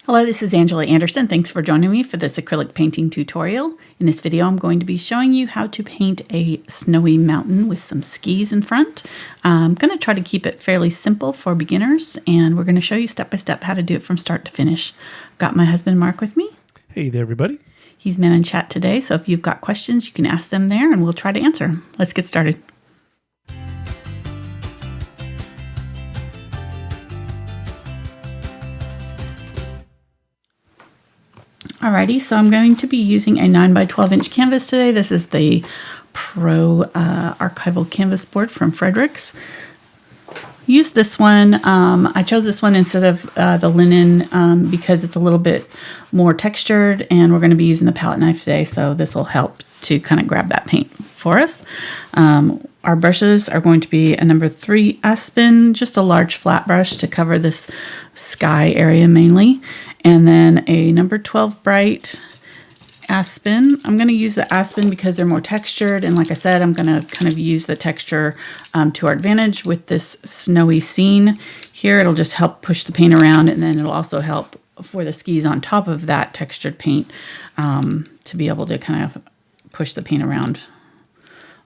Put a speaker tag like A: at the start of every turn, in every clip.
A: Hello, this is Angela Anderson. Thanks for joining me for this acrylic painting tutorial. In this video, I'm going to be showing you how to paint a snowy mountain with some skis in front. I'm going to try to keep it fairly simple for beginners, and we're going to show you step by step how to do it from start to finish. Got my husband Mark with me.
B: Hey there, everybody.
A: He's been in chat today, so if you've got questions, you can ask them there and we'll try to answer them. Let's get started. Alrighty, so I'm going to be using a 9 by 12 inch canvas today. This is the Pro archival canvas board from Fredrix. Use this one. I chose this one instead of the linen because it's a little bit more textured, and we're going to be using the palette knife today, so this will help to kind of grab that paint for us. Our brushes are going to be a number 3 Aspen, just a large flat brush to cover this sky area mainly, and then a number 12 Bright Aspen. I'm going to use the Aspen because they're more textured, and like I said, I'm going to kind of use the texture to our advantage with this snowy scene here. It'll just help push the paint around, and then it'll also help for the skis on top of that textured paint to be able to kind of push the paint around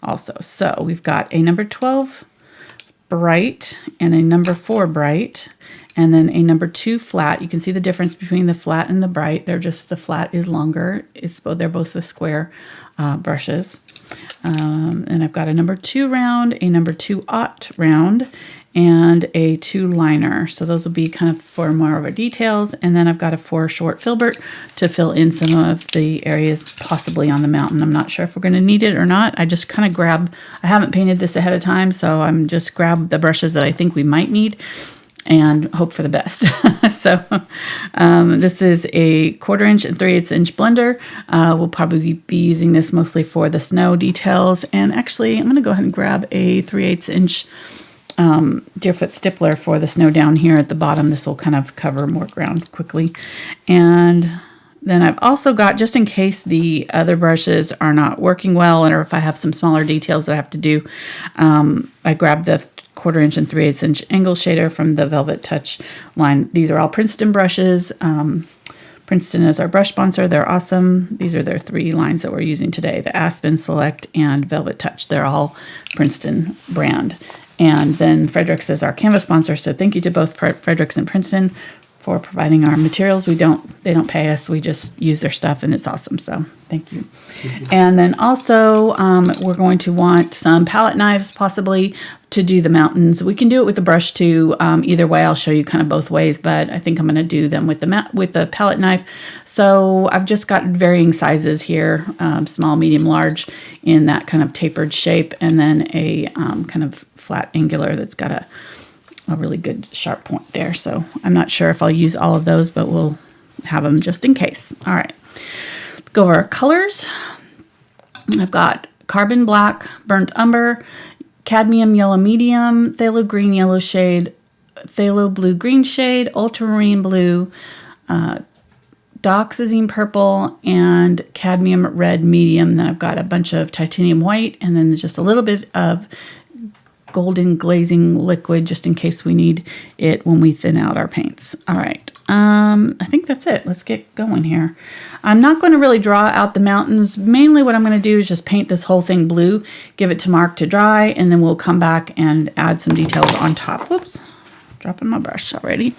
A: also. So we've got a number 12 Bright and a number 4 Bright, and then a number 2 flat. You can see the difference between the flat and the bright. They're just, the flat is longer. They're both the square brushes. And I've got a number 2 round, a number 2 aught round, and a 2 liner. So those will be kind of for more of our details. And then I've got a 4 short filbert to fill in some of the areas possibly on the mountain. I'm not sure if we're going to need it or not. I just kind of I haven't painted this ahead of time, so I'm just grab the brushes that I think we might need and hope for the best. So this is a 1/4 inch and 3/8 inch blender. We'll probably be using this mostly for the snow details. And actually, I'm going to go ahead and grab a 3/8 inch Deerfoot stippler for the snow down here at the bottom. This will kind of cover more ground quickly. And then I've also got, just in case the other brushes are not working well, or if I have some smaller details that I have to do, I grabbed the 1/4 inch and 3/8 inch angle shader from the VelvetTouch line. These are all Princeton brushes. Princeton is our brush sponsor. They're awesome. These are their 3 lines that we're using today: the Aspen, Select, and VelvetTouch. They're all Princeton brand. And then Fredrix is our canvas sponsor. So thank you to both Fredrix and Princeton for providing our materials. They don't pay us. We just use their stuff, and it's awesome. So thank you. And then also we're going to want some palette knives possibly to do the mountains. We can do it with the brush too. Either way, I'll show you kind of both ways, but I think I'm going to do them with the palette knife. So I've just got varying sizes here, small, medium, large, in that kind of tapered shape, and then a kind of flat angular that's got a really good sharp point there. So I'm not sure if I'll use all of those, but we'll have them just in case. All right, let's go over our colors. I've got carbon black, burnt umber, cadmium yellow medium, phthalo green yellow shade, phthalo blue green shade, ultramarine blue, dioxazine purple, and cadmium red medium. Then I've got a bunch of titanium white, and then just a little bit of golden glazing liquid just in case we need it when we thin out our paints. All right, I think that's it. Let's get going here. I'm not going to really draw out the mountains. Mainly what I'm going to do is just paint this whole thing blue, give it to Mark to dry, and then we'll come back and add some details on top. Whoops, dropping my brush already.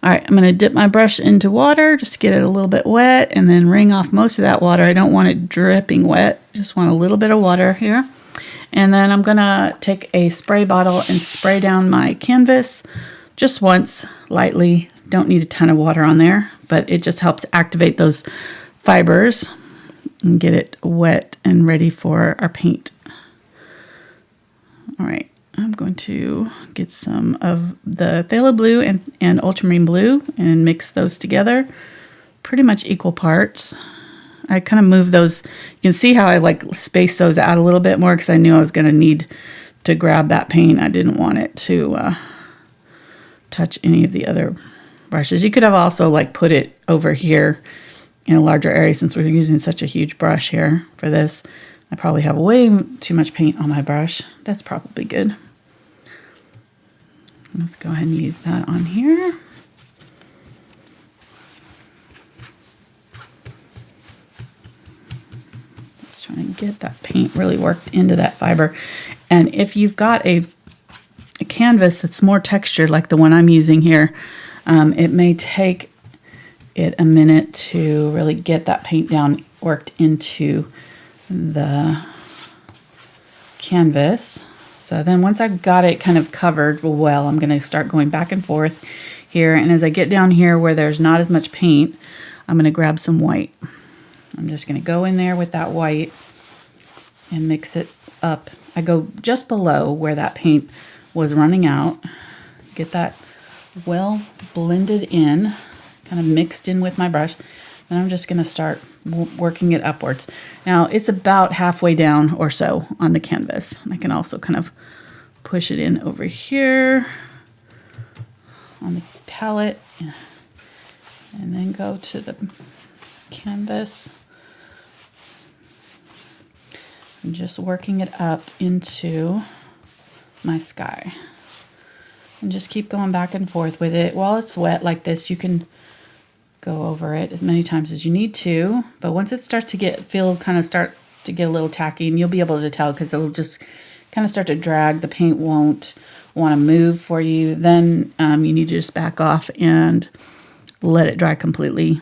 A: All right, I'm going to dip my brush into water, just get it a little bit wet, and then wring off most of that water. I don't want it dripping wet, just want a little bit of water here. And then I'm going to take a spray bottle and spray down my canvas just once, lightly. Don't need a ton of water on there, but it just helps activate those fibers and get it wet and ready for our paint. All right, I'm going to get some of the phthalo blue and ultramarine blue and mix those together, pretty much equal parts. I kind of move those. You can see how I like space those out a little bit more because I knew I was going to need to grab that paint. I didn't want it to touch any of the other brushes. You could have also like put it over here in a larger area since we're using such a huge brush here for this. I probably have way too much paint on my brush. That's probably good. Let's go ahead and use that on here. get that paint really worked into that fiber. And if you've got a canvas that's more textured like the one I'm using here, it may take it a minute to really get that paint down worked into the canvas. So then once I've got it kind of covered well, I'm going to start going back and forth here. And as I get down here where there's not as much paint, I'm going to grab some white. I'm just going to go in there with that white and mix it up. I go just below where that paint was running out. Get that well blended in, kind of mixed in with my brush. And I'm just going to start working it upwards. Now it's about halfway down or so on the canvas. And I can also kind of push it in over here on the palette and then go to the canvas and just working it up into my sky. And just keep going back and forth with it. While it's wet like this, you can go over it as many times as you need to, but once it starts to start to get a little tacky, and you'll be able to tell because it'll just kind of start to drag, the paint won't want to move for you, then you need to just back off and let it dry completely.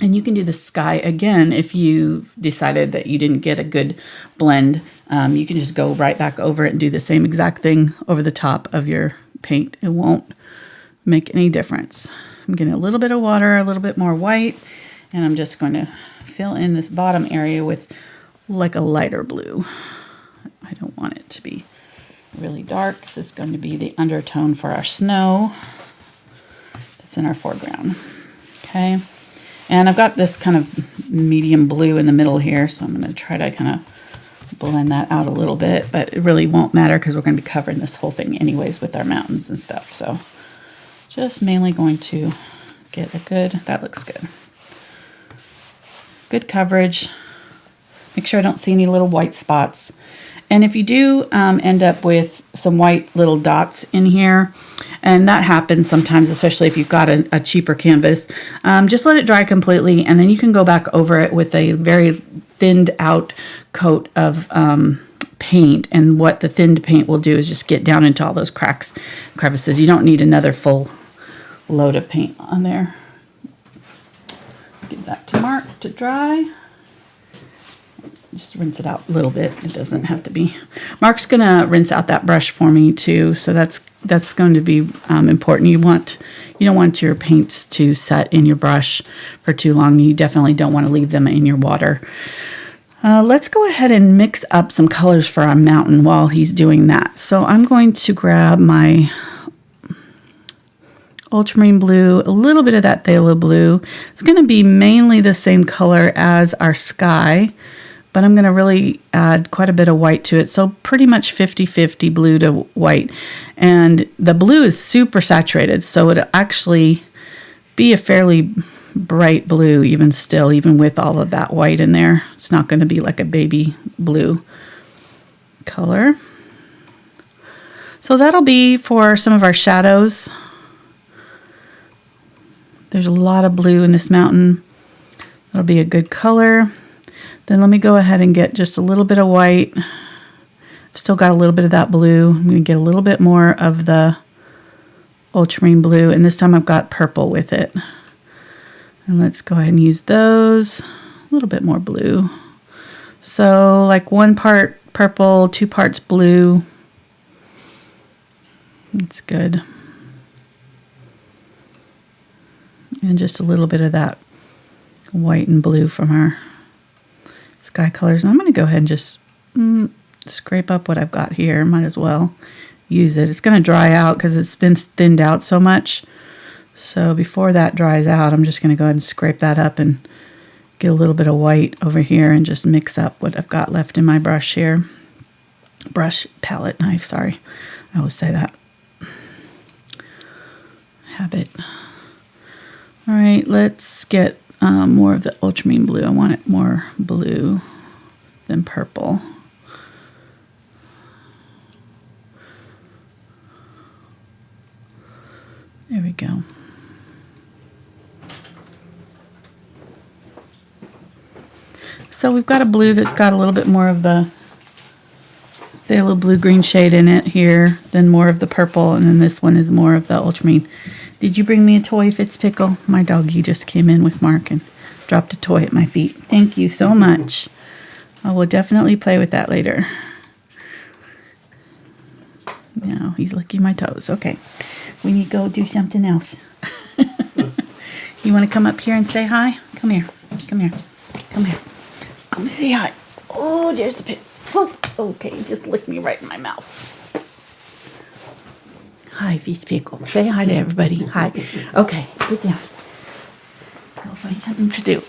A: And you can do the sky again if you decided that you didn't get a good blend. You can just go right back over it and do the same exact thing over the top of your paint. It won't make any difference. I'm getting a little bit of water, a little bit more white, and I'm just going to fill in this bottom area with like a lighter blue. I don't want it to be really dark because it's going to be the undertone for our snow that's in our foreground. Okay, and I've got this kind of medium blue in the middle here, so I'm going to try to kind of blend that out a little bit, but it really won't matter because we're going to be covering this whole thing anyways with our mountains and stuff. So just mainly going to get a good, that looks good. Good coverage. Make sure I don't see any little white spots. And if you do end up with some white little dots in here, and that happens sometimes, especially if you've got a cheaper canvas, just let it dry completely, and then you can go back over it with a very thinned out coat of paint. And what the thinned paint will do is just get down into all those cracks, crevices. You don't need another full load of paint on there. Give that to Mark to dry. Just rinse it out a little bit. It doesn't have to be. Mark's gonna rinse out that brush for me too, so that's going to be important. You don't want your paints to set in your brush for too long. You definitely don't want to leave them in your water. Let's go ahead and mix up some colors for our mountain while he's doing that. So I'm going to grab my Ultramarine Blue, a little bit of that Phthalo blue. It's going to be mainly the same color as our sky, but I'm going to really add quite a bit of white to it. So pretty much 50-50 blue to white. And the blue is super saturated, so it'll actually be a fairly bright blue even with all of that white in there. It's not going to be like a baby blue color. So that'll be for some of our shadows. There's a lot of blue in this mountain. That'll be a good color. Then let me go ahead and get just a little bit of white. I've still got a little bit of that blue. I'm going to get a little bit more of the ultramarine blue, and this time I've got purple with it. And let's go ahead and use those. A little bit more blue. So like 1 part purple, 2 parts blue. That's good. And just a little bit of that white and blue from our sky colors. And I'm going to go ahead and just scrape up what I've got here. Might as well use it. It's going to dry out because it's been thinned out so much. So before that dries out, I'm just going to go ahead and scrape that up and get a little bit of white over here and just mix up what I've got left in my brush here. Palette knife, sorry. I always say that. Habit. All right, let's get more of the ultramarine blue. I want it more blue than purple. There we go. So we've got a blue that's got a little bit more of the phthalo blue-green shade in it here, then more of the purple, and then this one is more of the ultramarine. Did you bring me a toy, Fitzpickle? My doggy just came in with Mark and dropped a toy at my feet. Thank you so much. I will definitely play with that later. Now he's licking my toes. Okay, we need to go do something else. You want to come up here and say hi? Come here. Come here. Come here. Come say hi. Oh, there's the pit. Oh, okay, just licked me right in my mouth. Hi, Fitzpickle. Say hi to everybody. Hi. Okay, get down. I'll find something to do.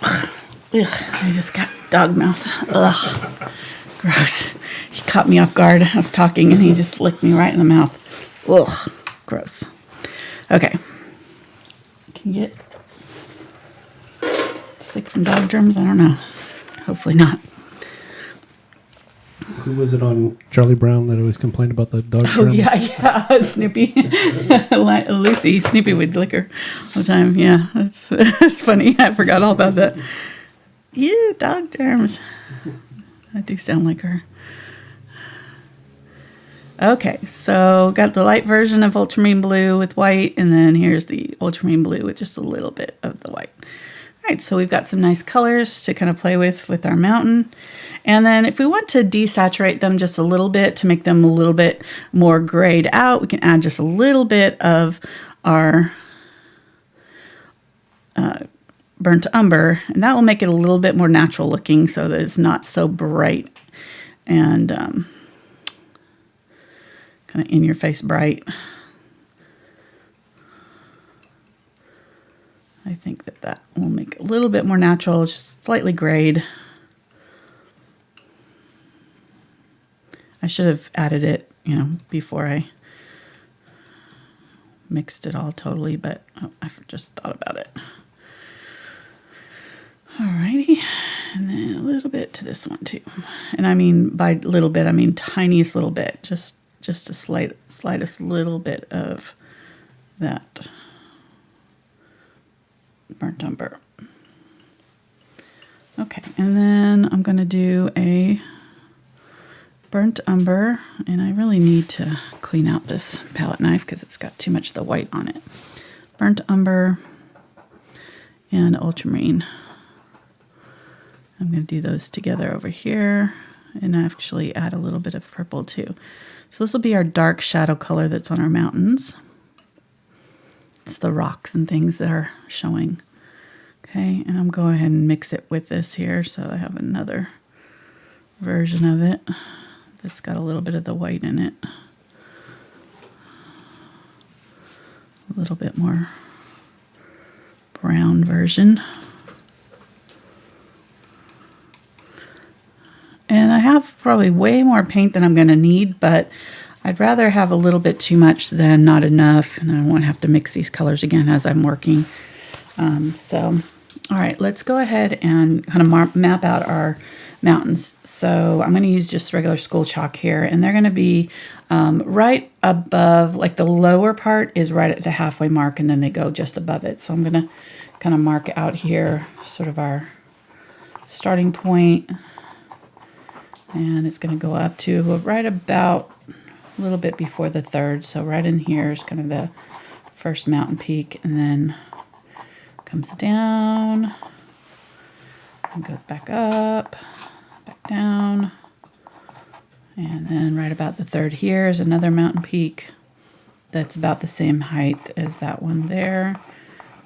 A: Ugh, I just got dog mouth. Ugh, gross. He caught me off guard. I was talking and he just licked me right in the mouth. Ugh, gross. Okay. Can you get sick from dog germs? I don't know. Hopefully not.
B: Who was it on Charlie Brown that always complained about the dog germs?
A: Oh, yeah, Snoopy. Lucy, Snoopy would lick her all the time. Yeah, it's funny. I forgot all about that. Ew, dog germs. I do sound like her. Okay, so got the light version of Ultramarine Blue with white, and then here's the Ultramarine Blue with just a little bit of the white. All right, so we've got some nice colors to kind of play with our mountain. And then if we want to desaturate them just a little bit to make them a little bit more grayed out, we can add just a little bit of our burnt umber, and that will make it a little bit more natural looking so that it's not so bright and kind of in your face bright. I think that will make it a little bit more natural. It's just slightly grayed. I should have added it, before I mixed it all totally, but I just thought about it. Alrighty, and then a little bit to this one too. And I mean, by little bit, I mean tiniest little bit, just a slightest little bit of that burnt umber. Okay, and then I'm going to do a burnt umber, and I really need to clean out this palette knife because it's got too much of the white on it. Burnt umber and ultramarine. I'm going to do those together over here and actually add a little bit of purple too. So this will be our dark shadow color that's on our mountains. It's the rocks and things that are showing. Okay, and I'm going to go ahead and mix it with this here so I have another version of it that's got a little bit of the white in it. A little bit more brown version. And I have probably way more paint than I'm going to need, but I'd rather have a little bit too much than not enough, and I don't want to have to mix these colors again as I'm working. All right, let's go ahead and kind of map out our mountains. So I'm going to use just regular school chalk here, and they're going to be right above, like the lower part is right at the halfway mark, and then they go just above it. So I'm going to kind of mark out here sort of our starting point, and it's going to go up to right about a little bit before the third. So right in here is kind of the first mountain peak, and then comes down and goes back up, back down, and then right about the third here is another mountain peak that's about the same height as that one there.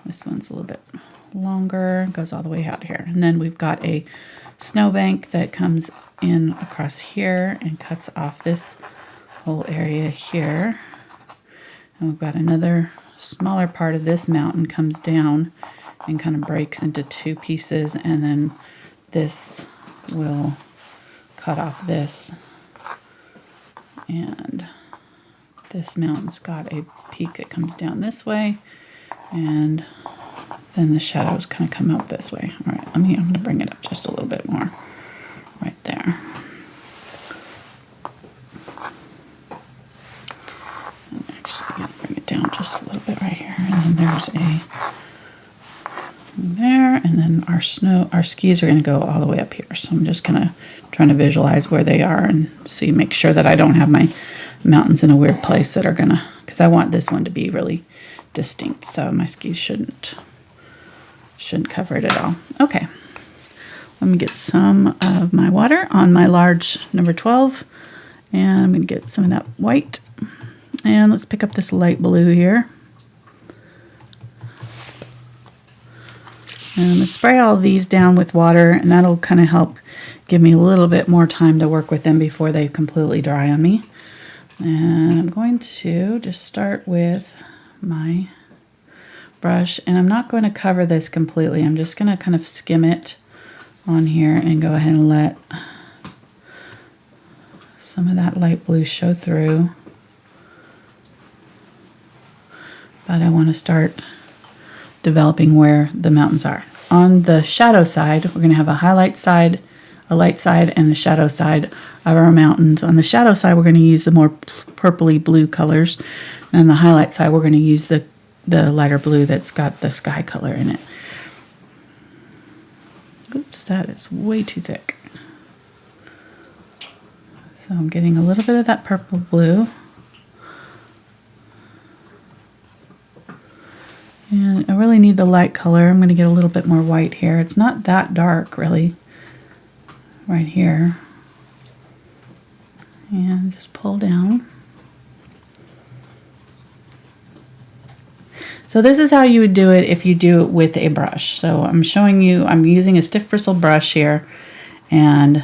A: This one's a little bit longer, goes all the way out here, and then we've got a snowbank that comes in across here and cuts off this whole area here, and we've got another smaller part of this mountain comes down and kind of breaks into two pieces, and then this will cut off this, and this mountain's got a peak that comes down this way, and then the shadows kind of come out this way. All right, I'm going to bring it up just a little bit more right there. I'm actually going to bring it down just a little bit right here, and then there's there, and then our skis are going to go all the way up here. So I'm just kind of trying to visualize where they are and see, make sure that I don't have my mountains in a weird place that are going to, because I want this one to be really distinct. So my skis shouldn't cover it at all. Okay. Let me get some of my water on my large number 12, and I'm going to get some of that white. And let's pick up this light blue here. And I'm going to spray all these down with water, and that'll kind of help give me a little bit more time to work with them before they completely dry on me. And I'm going to just start with my brush, and I'm not going to cover this completely. I'm just going to kind of skim it on here and go ahead and let some of that light blue show through. But I want to start developing where the mountains are. On the shadow side, we're going to have a highlight side, a light side, and the shadow side of our mountains. On the shadow side, we're going to use the more purpley blue colors. And on the highlight side, we're going to use the lighter blue that's got the sky color in it. Oops, that is way too thick. So I'm getting a little bit of that purple blue. And I really need the light color. I'm going to get a little bit more white here. It's not that dark, really, right here. And just pull down. So this is how you would do it if you do it with a brush. So I'm showing you, I'm using a stiff bristle brush here, and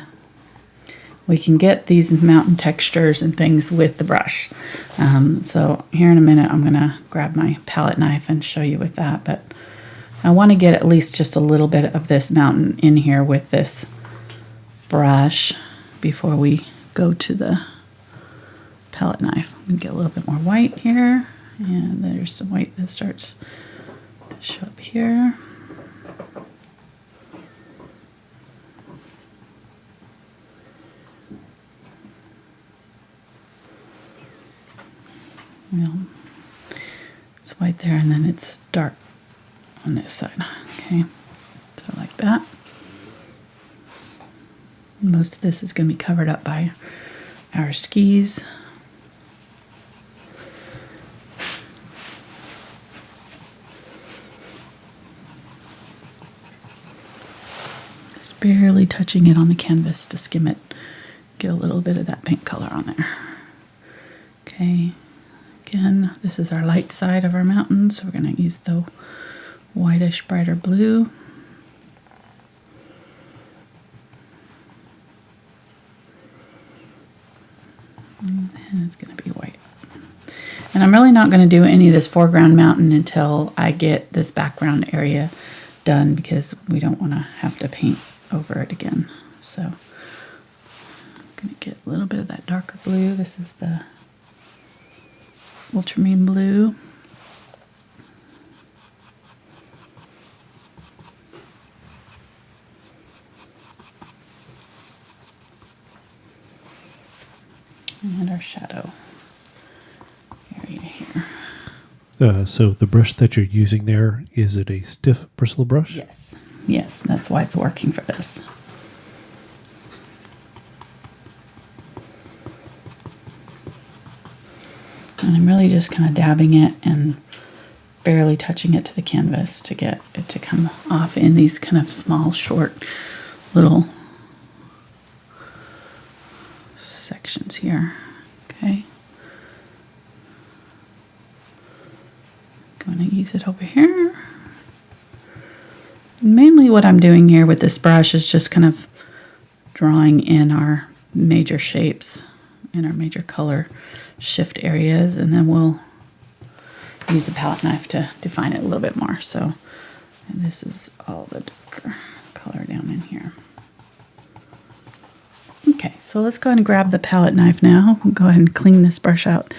A: we can get these mountain textures and things with the brush. So here in a minute, I'm gonna grab my palette knife and show you with that, but I wanna get at least just a little bit of this mountain in here with this brush before we go to the palette knife. I'm gonna get a little bit more white here. And there's some white that starts to show up here. Well, it's white there, and then it's dark on this side. Okay, so like that. Most of this is going to be covered up by our skis. Barely touching it on the canvas to skim it, get a little bit of that pink color on there. Okay, again, this is our light side of our mountain, so we're going to use the whitish, brighter blue. And it's going to be white. And I'm really not going to do any of this foreground mountain until I get this background area done, because we don't want to have to paint over it again. So I'm going to get a little bit of that darker blue. This is the Ultramarine Blue. And our shadow area here.
B: So the brush that you're using there, is it a stiff bristle brush?
A: Yes. Yes, that's why it's working for this. And I'm really just kind of dabbing it and barely touching it to the canvas to get it to come off in these kind of small, short, little sections here. Okay. Going to use it over here. Mainly what I'm doing here with this brush is just kind of drawing in our major shapes and our major color shift areas, and then we'll use the palette knife to define it a little bit more. So, and this is all the darker color down in here. Okay, so let's go ahead and grab the palette knife now. We'll go ahead and clean this brush out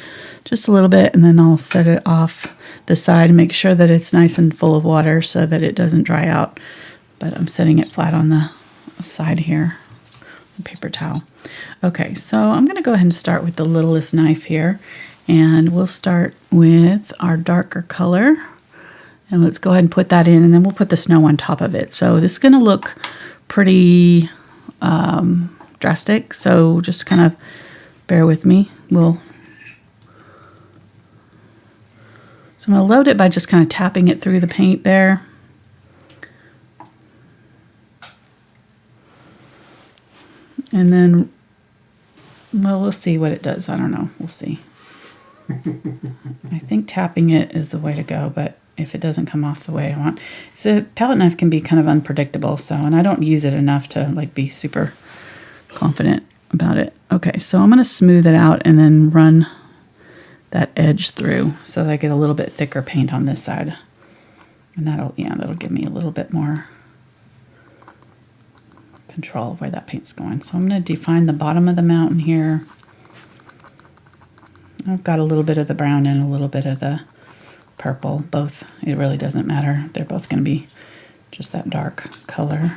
A: just a little bit, and then I'll set it off the side and make sure that it's nice and full of water so that it doesn't dry out. But I'm setting it flat on the side here, paper towel. Okay, so I'm going to go ahead and start with the littlest knife here, and we'll start with our darker color, And let's go ahead and put that in, and then we'll put the snow on top of it. So this is going to look pretty drastic, so just kind of bear with me. So I'm going to load it by just kind of tapping it through the paint there. And then, well, we'll see what it does. I don't know. We'll see. I think tapping it is the way to go, but if it doesn't come off the way I want. So palette knife can be kind of unpredictable, so, and I don't use it enough to like be super confident about it. Okay, so I'm going to smooth it out and then run that edge through so that I get a little bit thicker paint on this side. And that'll give me a little bit more control of where that paint's going. So I'm going to define the bottom of the mountain here. I've got a little bit of the brown and a little bit of the purple. Both, it really doesn't matter. They're both going to be just that dark color.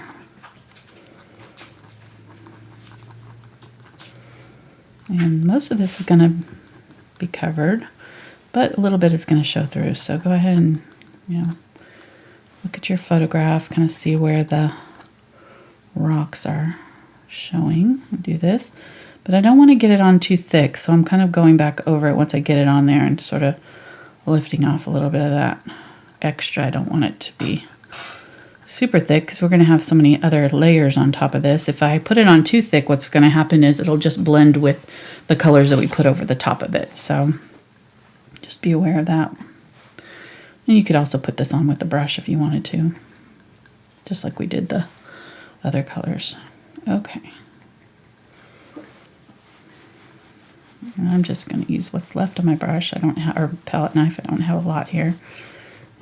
A: And most of this is going to be covered, but a little bit is going to show through. So go ahead and, look at your photograph, kind of see where the rocks are showing. I'll do this, but I don't want to get it on too thick, so I'm kind of going back over it once I get it on there and sort of lifting off a little bit of that extra. I don't want it to be super thick because we're going to have so many other layers on top of this. If I put it on too thick, what's going to happen is it'll just blend with the colors that we put over the top of it. So just be aware of that. And you could also put this on with the brush if you wanted to, just like we did the other colors. Okay. And I'm just going to use what's left of my brush. I don't have, or palette knife. I don't have a lot here.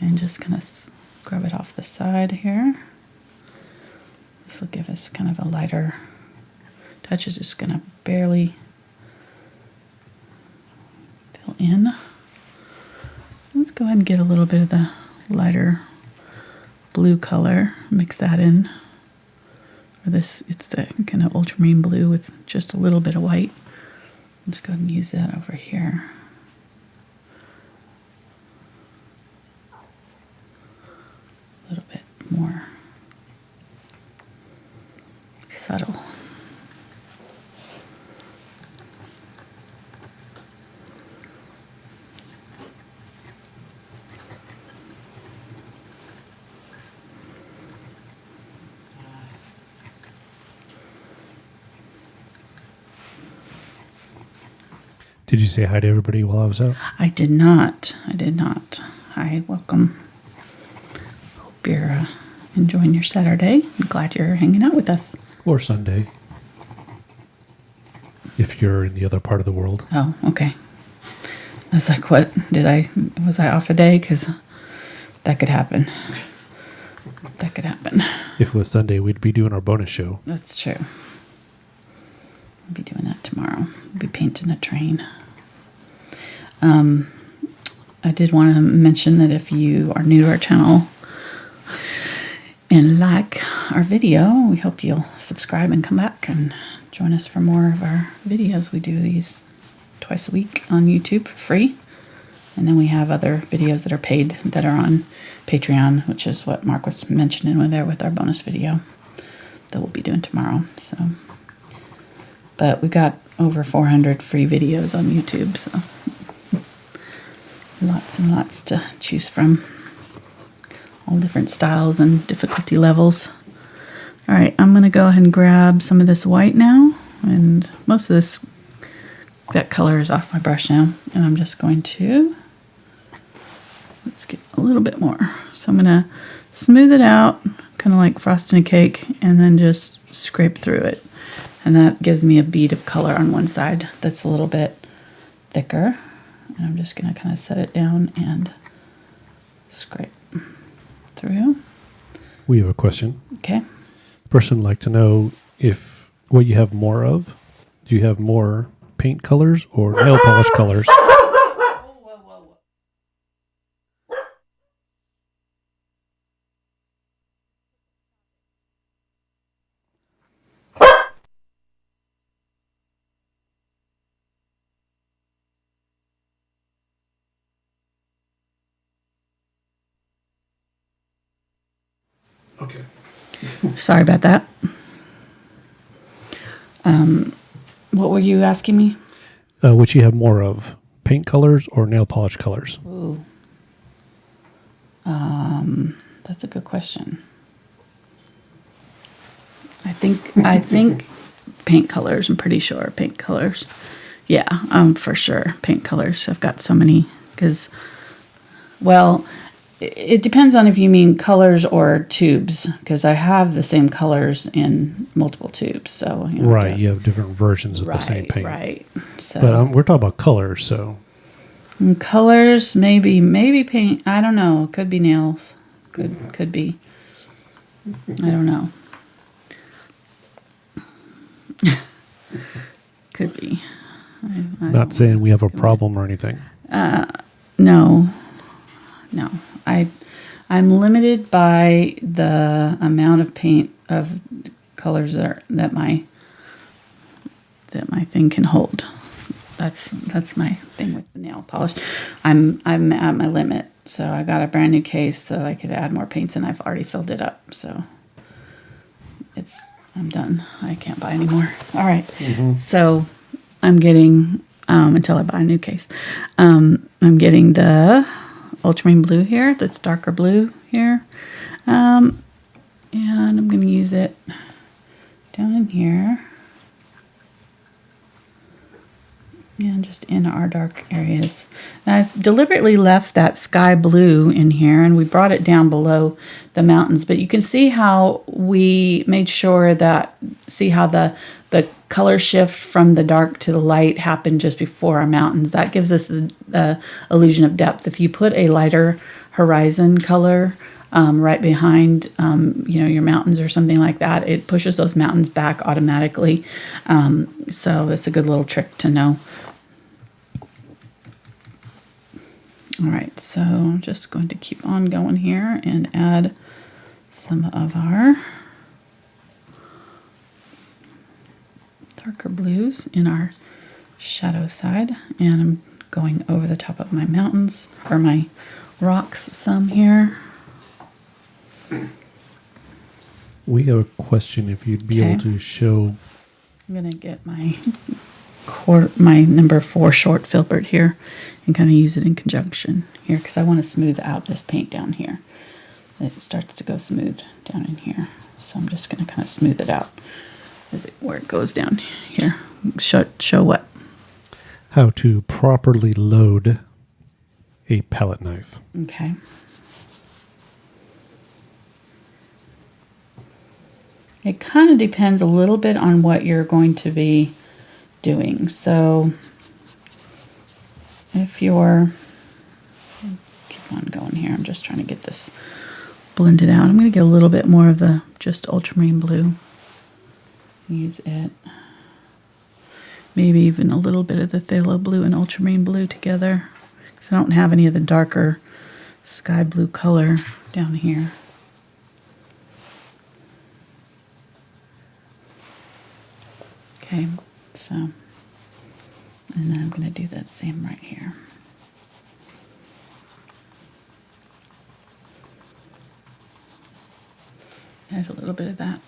A: And just kind of scrub it off the side here. This will give us kind of a lighter touch. Is just going to barely fill in. Let's go ahead and get a little bit of the lighter blue color. Mix that in. Or this, it's the kind of ultramarine blue with just a little bit of white. Let's go ahead and use that over here. A little bit more subtle.
B: Did you say hi to everybody while I was out?
A: I did not. Hi, welcome. Hope you're enjoying your Saturday. I'm glad you're hanging out with us.
B: Or Sunday, if you're in the other part of the world.
A: Oh, okay. I was like, what? Was I off a day? Because that could happen. That could happen.
B: If it was Sunday, we'd be doing our bonus show.
A: That's true. We'll be doing that tomorrow. We'll be painting a train. I did want to mention that if you are new to our channel and like our video, we hope you'll subscribe and come back and join us for more of our videos. We do these twice a week on YouTube for free. And then we have other videos that are paid that are on Patreon, which is what Mark was mentioning with there with our bonus video that we'll be doing tomorrow. So, but we got over 400 free videos on YouTube, so lots and lots to choose from. All different styles and difficulty levels. All right, I'm going to go ahead and grab some of this white now, and most of this, that color is off my brush now, and I'm just going to, let's get a little bit more. So I'm going to smooth it out, kind of like frosting a cake, and then just scrape through it. And that gives me a bead of color on one side that's a little bit thicker. And I'm just going to kind of set it down and scrape through.
B: We have a question.
A: Okay.
B: Person would like to know if what you have more of. Do you have more paint colors or nail polish colors? Okay.
A: Sorry about that. What were you asking me?
B: Which you have more of, paint colors or nail polish colors?
A: Ooh. That's a good question. I think paint colors. I'm pretty sure paint colors. Yeah, for sure paint colors. I've got so many because, well, it depends on if you mean colors or tubes because I have the same colors in multiple tubes. So
B: Right, you have different versions of the same paint.
A: Right. So,
B: But we're talking about colors, so
A: colors, maybe paint. I don't know. It could be nails. Could be. I don't know. Could be. I
B: not saying we have a problem or anything.
A: No. I'm limited by the amount of paint of colors that my thing can hold. That's my thing with the nail polish. I'm at my limit. So I got a brand new case so I could add more paints and I've already filled it up. So I'm done. I can't buy anymore. All right. Mm-hmm. So I'm getting until I buy a new case. I'm getting the Ultramarine Blue here. That's darker blue here. And I'm going to use it down in here. And just in our dark areas. And I deliberately left that sky blue in here and we brought it down below the mountains. But you can see how we made sure that, see how the color shift from the dark to the light happened just before our mountains. That gives us the illusion of depth. If you put a lighter horizon color right behind, your mountains or something like that, it pushes those mountains back automatically. So it's a good little trick to know. All right, so I'm just going to keep on going here and add some of our darker blues in our shadow side. And I'm going over the top of my mountains, or my rocks some here.
B: We have a question if you'd be able to show.
A: I'm going to get my number 4 short Filbert here and kind of use it in conjunction here because I want to smooth out this paint down here. It starts to go smooth down in here. So I'm just going to kind of smooth it out where it goes down here. Show what?
B: How to properly load a palette knife.
A: Okay. It kind of depends a little bit on what you're going to be doing. So if you're, keep on going here, I'm just trying to get this blended out. I'm going to get a little bit more of the just ultramarine blue. Use it. Maybe even a little bit of the phthalo blue and ultramarine blue together, because I don't have any of the darker sky blue color down here. Okay, so, and then I'm going to do that same right here. Add a little bit of that.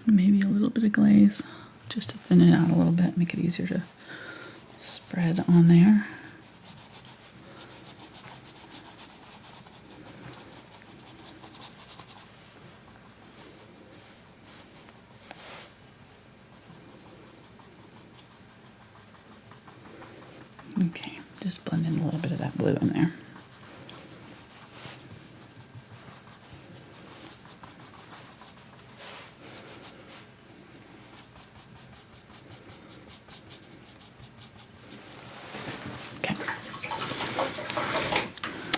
A: Maybe a little bit of glaze, just to thin it out a little bit, make it easier to spread on there. Okay, just blend in a little bit of that blue in there. Okay.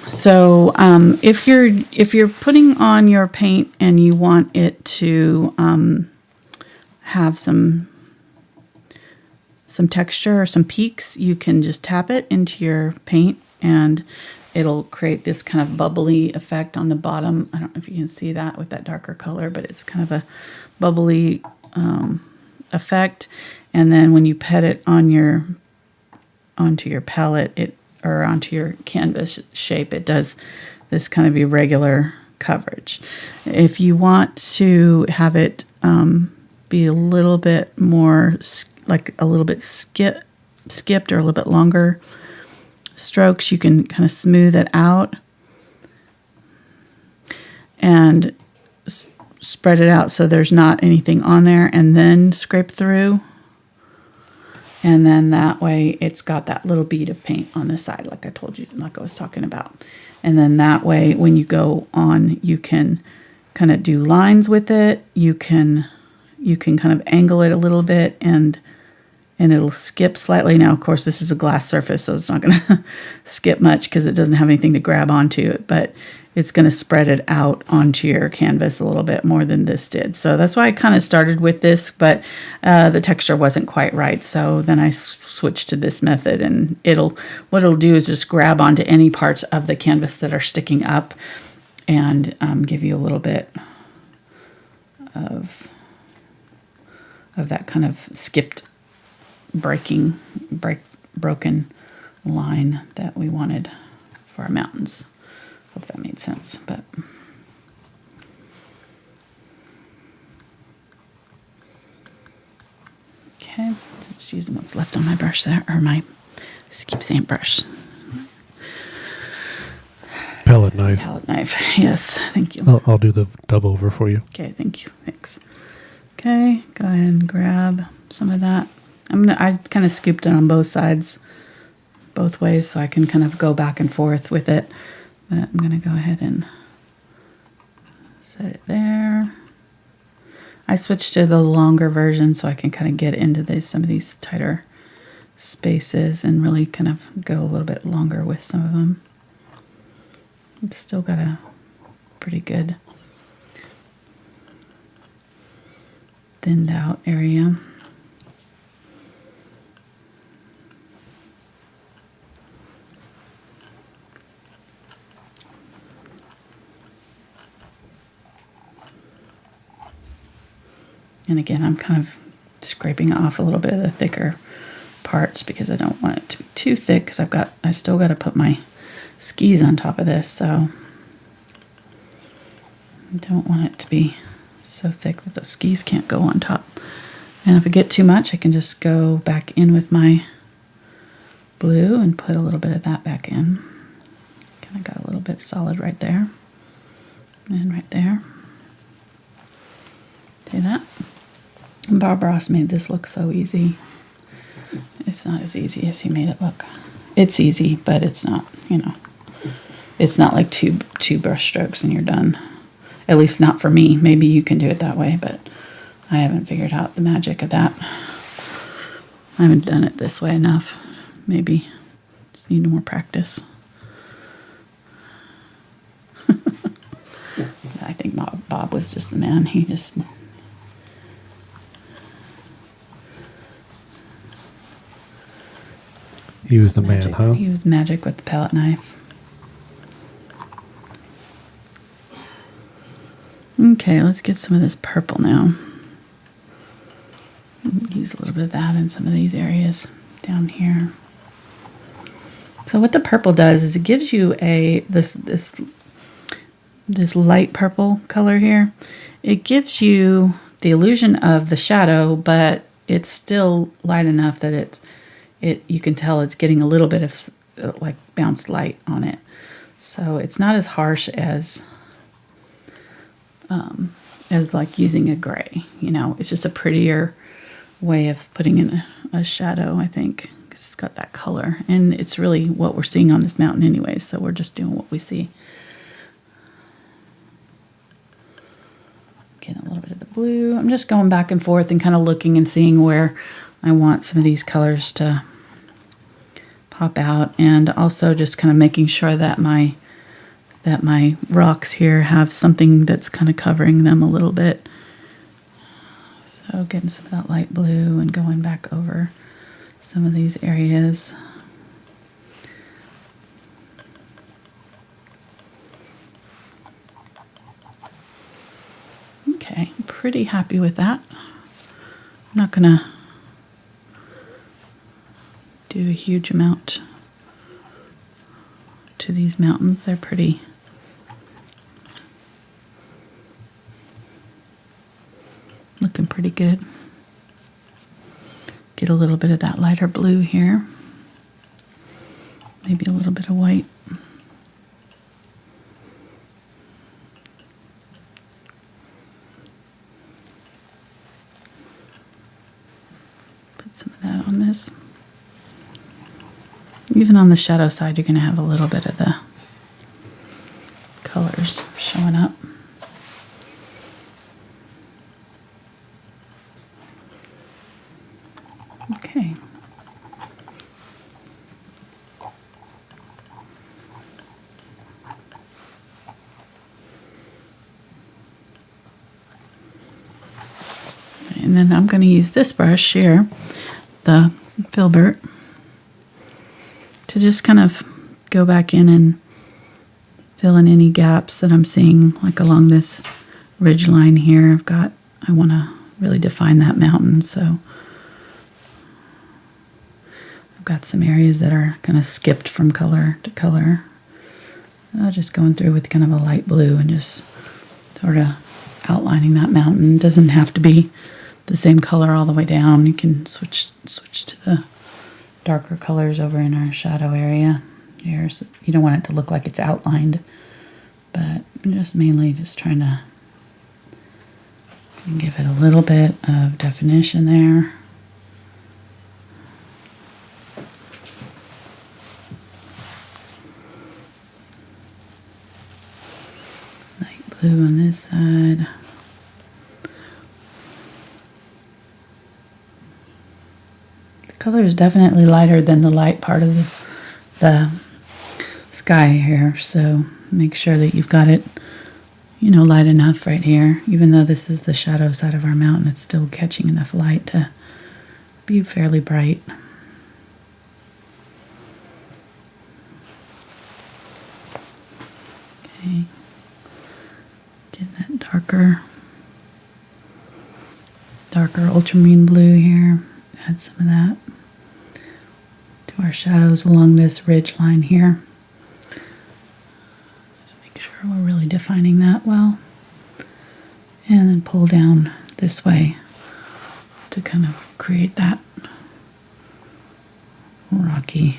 A: So if you're putting on your paint and you want it to have some texture or some peaks, you can just tap it into your paint and it'll create this kind of bubbly effect on the bottom. I don't know if you can see that with that darker color, but it's kind of a bubbly effect. And then when you pet it on onto your palette, or onto your canvas shape, it does this kind of irregular coverage. If you want to have it be a little bit more, like a little bit skipped or a little bit longer strokes, you can kind of smooth it out and spread it out so there's not anything on there, and then scrape through. And then that way it's got that little bead of paint on the side, like I told you, like I was talking about. And then that way when you go on, you can kind of do lines with it. You can kind of angle it a little bit, and it'll skip slightly. Now, of course, this is a glass surface, so it's not going to skip much because it doesn't have anything to grab onto it, but it's going to spread it out onto your canvas a little bit more than this did. So that's why I kind of started with this, but the texture wasn't quite right. So then I switched to this method, and what it'll do is just grab onto any parts of the canvas that are sticking up and give you a little bit of that kind of skipped broken line that we wanted for our mountains. Hope that made sense. But okay, just using what's left on my brush there, or I keep saying brush.
B: Palette knife.
A: Palette knife. Yes, thank you.
B: I'll do the dove over for you.
A: Okay, thank you. Thanks. Okay, go ahead and grab some of that. I kind of scooped it on both sides, both ways, so I can kind of go back and forth with it. But I'm going to go ahead and set it there. I switched to the longer version so I can kind of get into some of these tighter spaces and really kind of go a little bit longer with some of them. It's still got a pretty good thinned out area. And again, I'm kind of scraping off a little bit of the thicker parts because I don't want it to be too thick, because I still got to put my skis on top of this, so I don't want it to be so thick that the skis can't go on top. And if I get too much, I can just go back in with my blue and put a little bit of that back in. Kind of got a little bit solid right there and right there. See that? Bob Ross made this look so easy. It's not as easy as he made it look. It's easy, but it's not, it's not like two brush strokes and you're done. At least not for me. Maybe you can do it that way, but I haven't figured out the magic of that. I haven't done it this way enough. Maybe just need more practice. I think Bob was just the man. He
B: was the man, huh?
A: He was magic with the palette knife. Okay, let's get some of this purple now. Use a little bit of that in some of these areas down here. So what the purple does is it gives you this light purple color here. It gives you the illusion of the shadow, but it's still light enough that you can tell it's getting a little bit of like bounced light on it. So it's not as harsh as like using a gray, it's just a prettier way of putting in a shadow, I think, because it's got that color, and it's really what we're seeing on this mountain anyway, so we're just doing what we see. Getting a little bit of the blue. I'm just going back and forth and kind of looking and seeing where I want some of these colors to pop out, and also just kind of making sure that my rocks here have something that's kind of covering them a little bit. So getting some of that light blue and going back over some of these areas. Okay, I'm pretty happy with that. I'm not gonna do a huge amount to these mountains. They're pretty Looking pretty good. Get a little bit of that lighter blue here. Maybe a little bit of white. Put some of that on this. Even on the shadow side, you're going to have a little bit of the colors showing up. Okay. And then I'm going to use this brush here, the Filbert, to just kind of go back in and fill in any gaps that I'm seeing, like along this ridge line here. I want to really define that mountain, so I've got some areas that are kind of skipped from color to color. Just going through with kind of a light blue and just sort of outlining that mountain. It doesn't have to be the same color all the way down. You can switch to the darker colors over in our shadow area here. So you don't want it to look like it's outlined, but I'm just mainly just trying to give it a little bit of definition there. Light blue on this side. Color is definitely lighter than the light part of the sky here, so make sure that you've got it, light enough right here. Even though this is the shadow side of our mountain, it's still catching enough light to be fairly bright. Okay, get that darker ultramarine blue here. Add some of that to our shadows along this ridge line here. Just make sure we're really defining that well. And then pull down this way to kind of create that rocky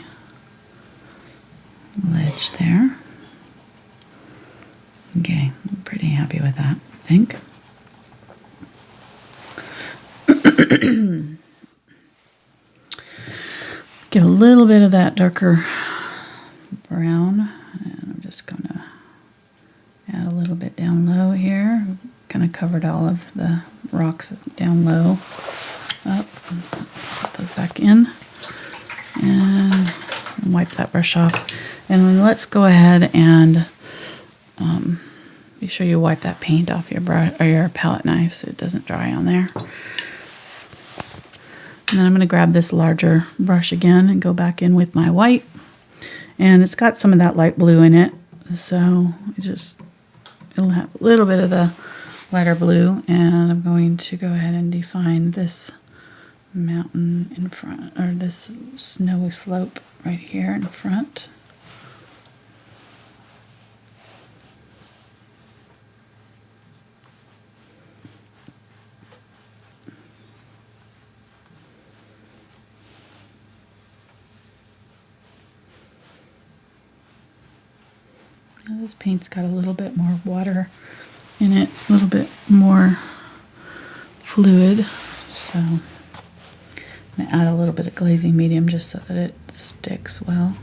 A: ledge there. Okay, I'm pretty happy with that, I think. Get a little bit of that darker brown, and I'm just going to add a little bit down low here. Kind of covered all of the rocks down low. Up, put those back in, and wipe that brush off. And then let's go ahead and be sure you wipe that paint off your brush or your palette knife so it doesn't dry on there. And then I'm going to grab this larger brush again and go back in with my white. And it's got some of that light blue in it, so it'll have a little bit of the lighter blue. And I'm going to go ahead and define this mountain in front, or this snowy slope right here in front. This paint's got a little bit more water in it, a little bit more fluid, so I'm going to add a little bit of glazing medium just so that it sticks well.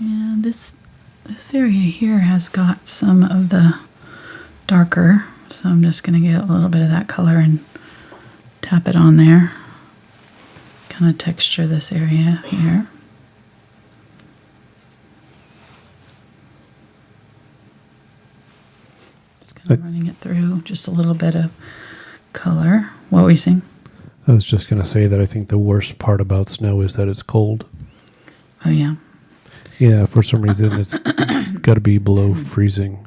A: And this area here has got some of the darker, so I'm just going to get a little bit of that color and tap it on there. Kind of texture this area here. Just kind of running it through, just a little bit of color. What were you saying?
B: I was just going to say that I think the worst part about snow is that it's cold.
A: Oh, yeah.
B: Yeah, for some reason it's got to be below freezing,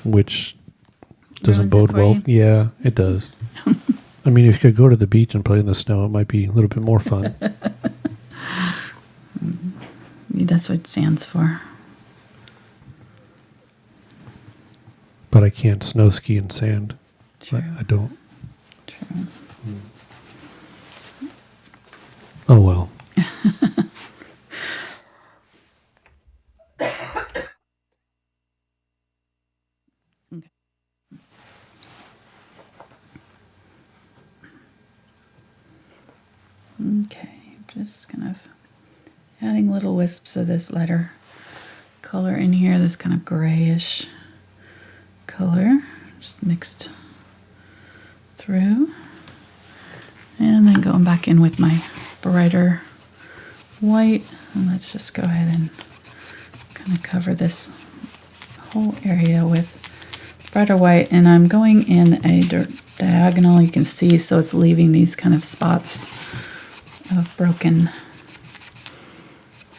B: which doesn't bode well. Yeah, it does. I mean, if you could go to the beach and play in the snow, it might be a little bit more fun.
A: That's what it stands for.
B: But I can't snow ski in sand.
A: True.
B: I don't.
A: True.
B: Oh, well.
A: Okay, just kind of adding little wisps of this lighter color in here, this kind of grayish color, just mixed through. And then going back in with my brighter white, and let's just go ahead and kind of cover this whole area with brighter white. And I'm going in a diagonal, you can see, so it's leaving these kind of spots of broken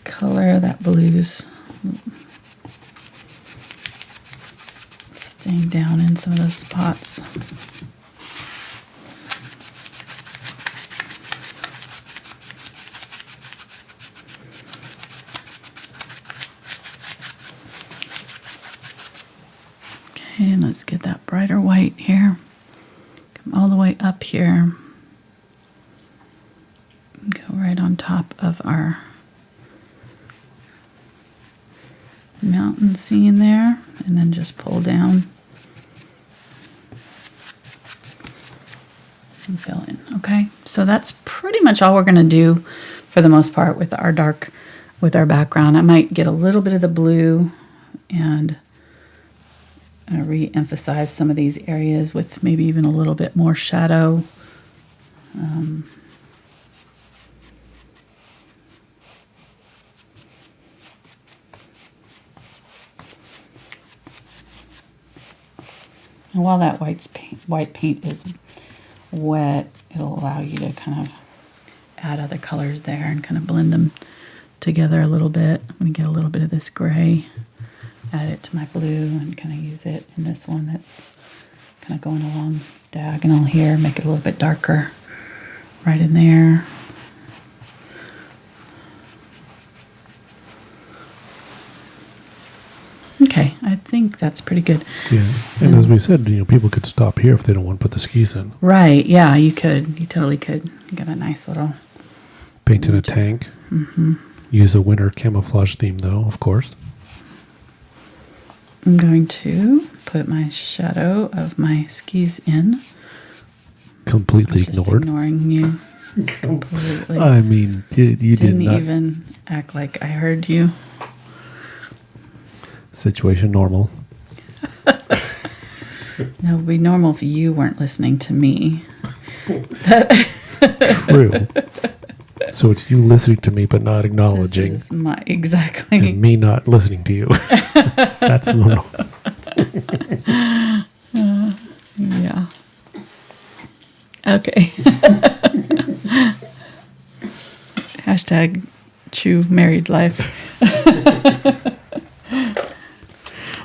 A: color. That blue's staying down in some of those spots. Okay, and let's get that brighter white here. Come all the way up here. Go right on top of our mountain scene there, and then just pull down and fill in. Okay, so that's pretty much all we're going to do for the most part with our background. I might get a little bit of the blue and re-emphasize some of these areas with maybe even a little bit more shadow. And while that white paint is wet, it'll allow you to kind of add other colors there and kind of blend them together a little bit. I'm going to get a little bit of this gray, add it to my blue, and kind of use it in this one that's kind of going along diagonal here, make it a little bit darker right in there. Okay, I think that's pretty good.
B: Yeah, and as we said, people could stop here if they don't want to put the skis in.
A: Right, yeah, you could. You totally could. You got a nice little...
B: Paint in a tank.
A: Mm-hmm.
B: Use a winter camouflage theme, though, of course.
A: I'm going to put my shadow of my skis in.
B: Completely
A: Just
B: ignored.
A: Ignoring you. Completely.
B: I mean, you
A: Didn't
B: did not.
A: even act like I heard you.
B: Situation normal.
A: No, it would be normal if you weren't listening to me.
B: True. So it's you listening to me but not acknowledging.
A: This is exactly.
B: And me not listening to you. That's normal.
A: Yeah. Okay. Hashtag chew married life.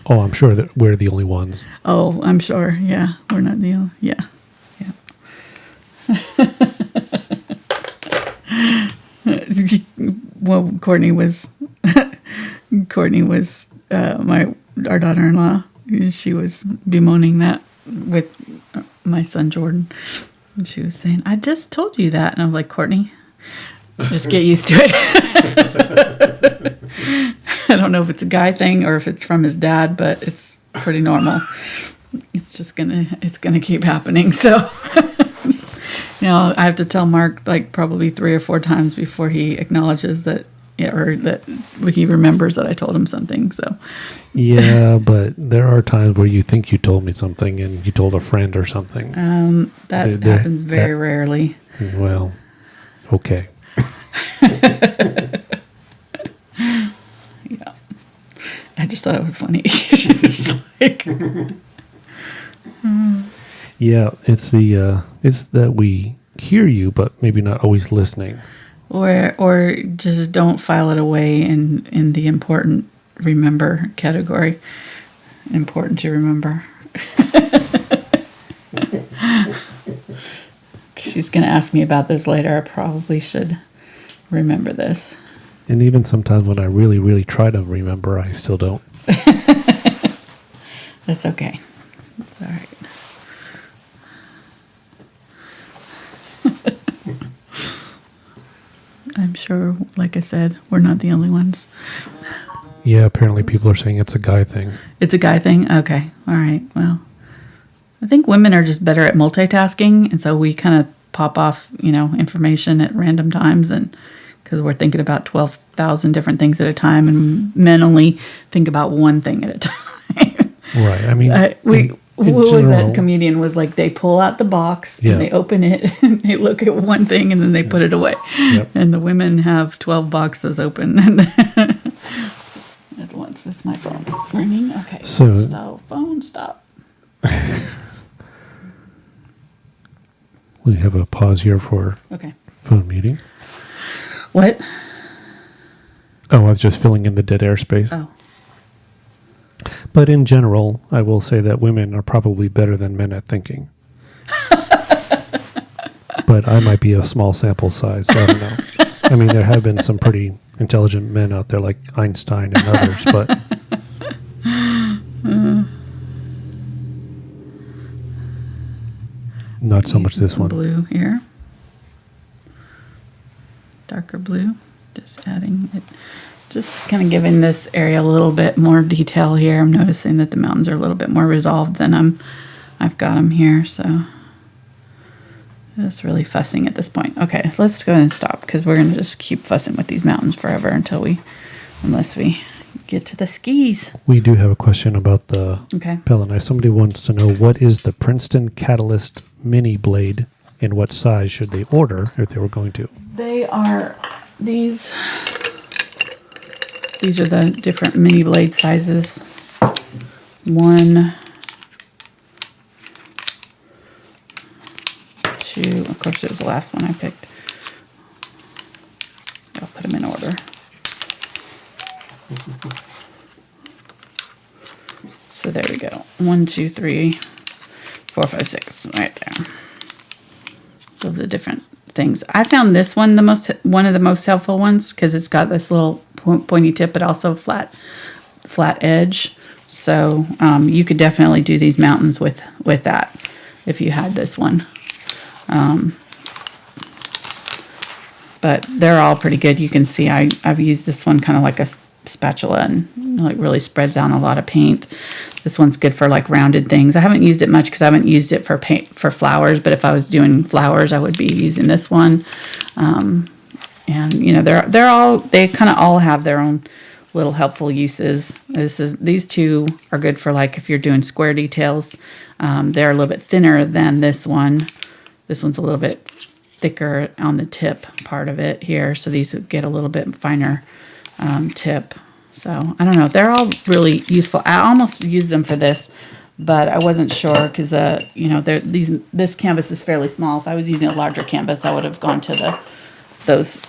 B: Oh, I'm sure that we're the only ones.
A: Oh, I'm sure. Yeah. We're not the only. Yeah. Yeah. Well, Courtney was our daughter-in-law. She was bemoaning that with my son Jordan. And she was saying, I just told you that. And I was like, Courtney, just get used to it. I don't know if it's a guy thing or if it's from his dad, but it's pretty normal. It's gonna keep happening. So, I have to tell Mark like probably 3 or 4 times before he acknowledges that, or that he remembers that I told him something. So,
B: yeah, but there are times where you think you told me something and you told a friend or something.
A: That happens very rarely.
B: Well, okay.
A: Yeah, I just thought it was funny. She was just like,
B: Yeah, it's that we hear you, but maybe not always listening.
A: or just don't file it away in the important remember category. Important to remember. She's going to ask me about this later. I probably should remember this.
B: And even sometimes when I really, really try to remember, I still don't.
A: That's okay. It's all right. I'm sure, like I said, we're not the only ones.
B: Yeah, apparently people are saying it's a guy thing.
A: It's a guy thing? Okay. All right. Well, I think women are just better at multitasking. And so we kind of pop off, information at random times. And because we're thinking about 12,000 different things at a time. And men only think about one thing at a time.
B: Right. I mean,
A: what was that comedian was like, they pull out the box and they open it and they look at one thing and then they put it away.
B: Yep.
A: And the women have 12 boxes open. And at once, it's my phone ringing. Okay. So phone, stop.
B: We have a pause here for phone meeting.
A: What?
B: Oh, I was just filling in the dead airspace.
A: Oh.
B: But in general, I will say that women are probably better than men at thinking. But I might be a small sample size, so I don't know. I mean, there have been some pretty intelligent men out there like Einstein and others, but... not so much this one.
A: Blue here. Darker blue. Just adding it. Just kind of giving this area a little bit more detail here. I'm noticing that the mountains are a little bit more resolved than I've got them here. So just really fussing at this point. Okay, let's go ahead and stop because we're going to just keep fussing with these mountains forever unless we get to the skis.
B: We do have a question about the pellet knife. Somebody wants to know, what is the Princeton Catalyst mini blade and what size should they order if they were going to?
A: They are these are the different mini blade sizes. 1, 2, of course it was the last one I picked. I'll put them in order. So there we go. 1, 2, 3, 4, 5, 6, right there. Of the different things. I found this one one of the most helpful ones because it's got this little pointy tip, but also flat edge. So you could definitely do these mountains with that if you had this one. But they're all pretty good. You can see I've used this one kind of like a spatula and like really spreads out a lot of paint. This one's good for like rounded things. I haven't used it much because I haven't used it for paint for flowers, but if I was doing flowers, I would be using this one. And they kind of all have their own little helpful uses. These two are good for like if you're doing square details. They're a little bit thinner than this one. This one's a little bit thicker on the tip part of it here, so these get a little bit finer tip. So I don't know. They're all really useful. I almost used them for this, but I wasn't sure because this canvas is fairly small. If I was using a larger canvas, I would have gone to those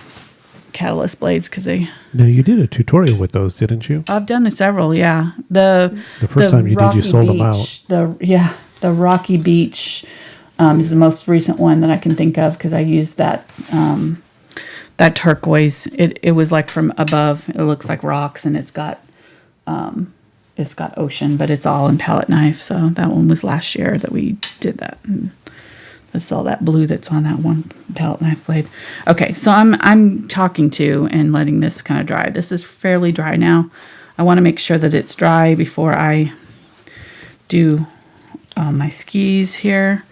A: catalyst blades because they.
B: Now you did a tutorial with those, didn't you?
A: I've done several. Yeah, the
B: first time you did, you sold them out.
A: The Rocky Beach is the most recent one that I can think of because I used that. That turquoise, it was like from above. It looks like rocks, and it's got ocean, but it's all in palette knife. So that one was last year that we did that. And that's all that blue that's on that one palette knife blade. Okay, so I'm talking to and letting this kind of dry. This is fairly dry now. I want to make sure that it's dry before I do my skis here.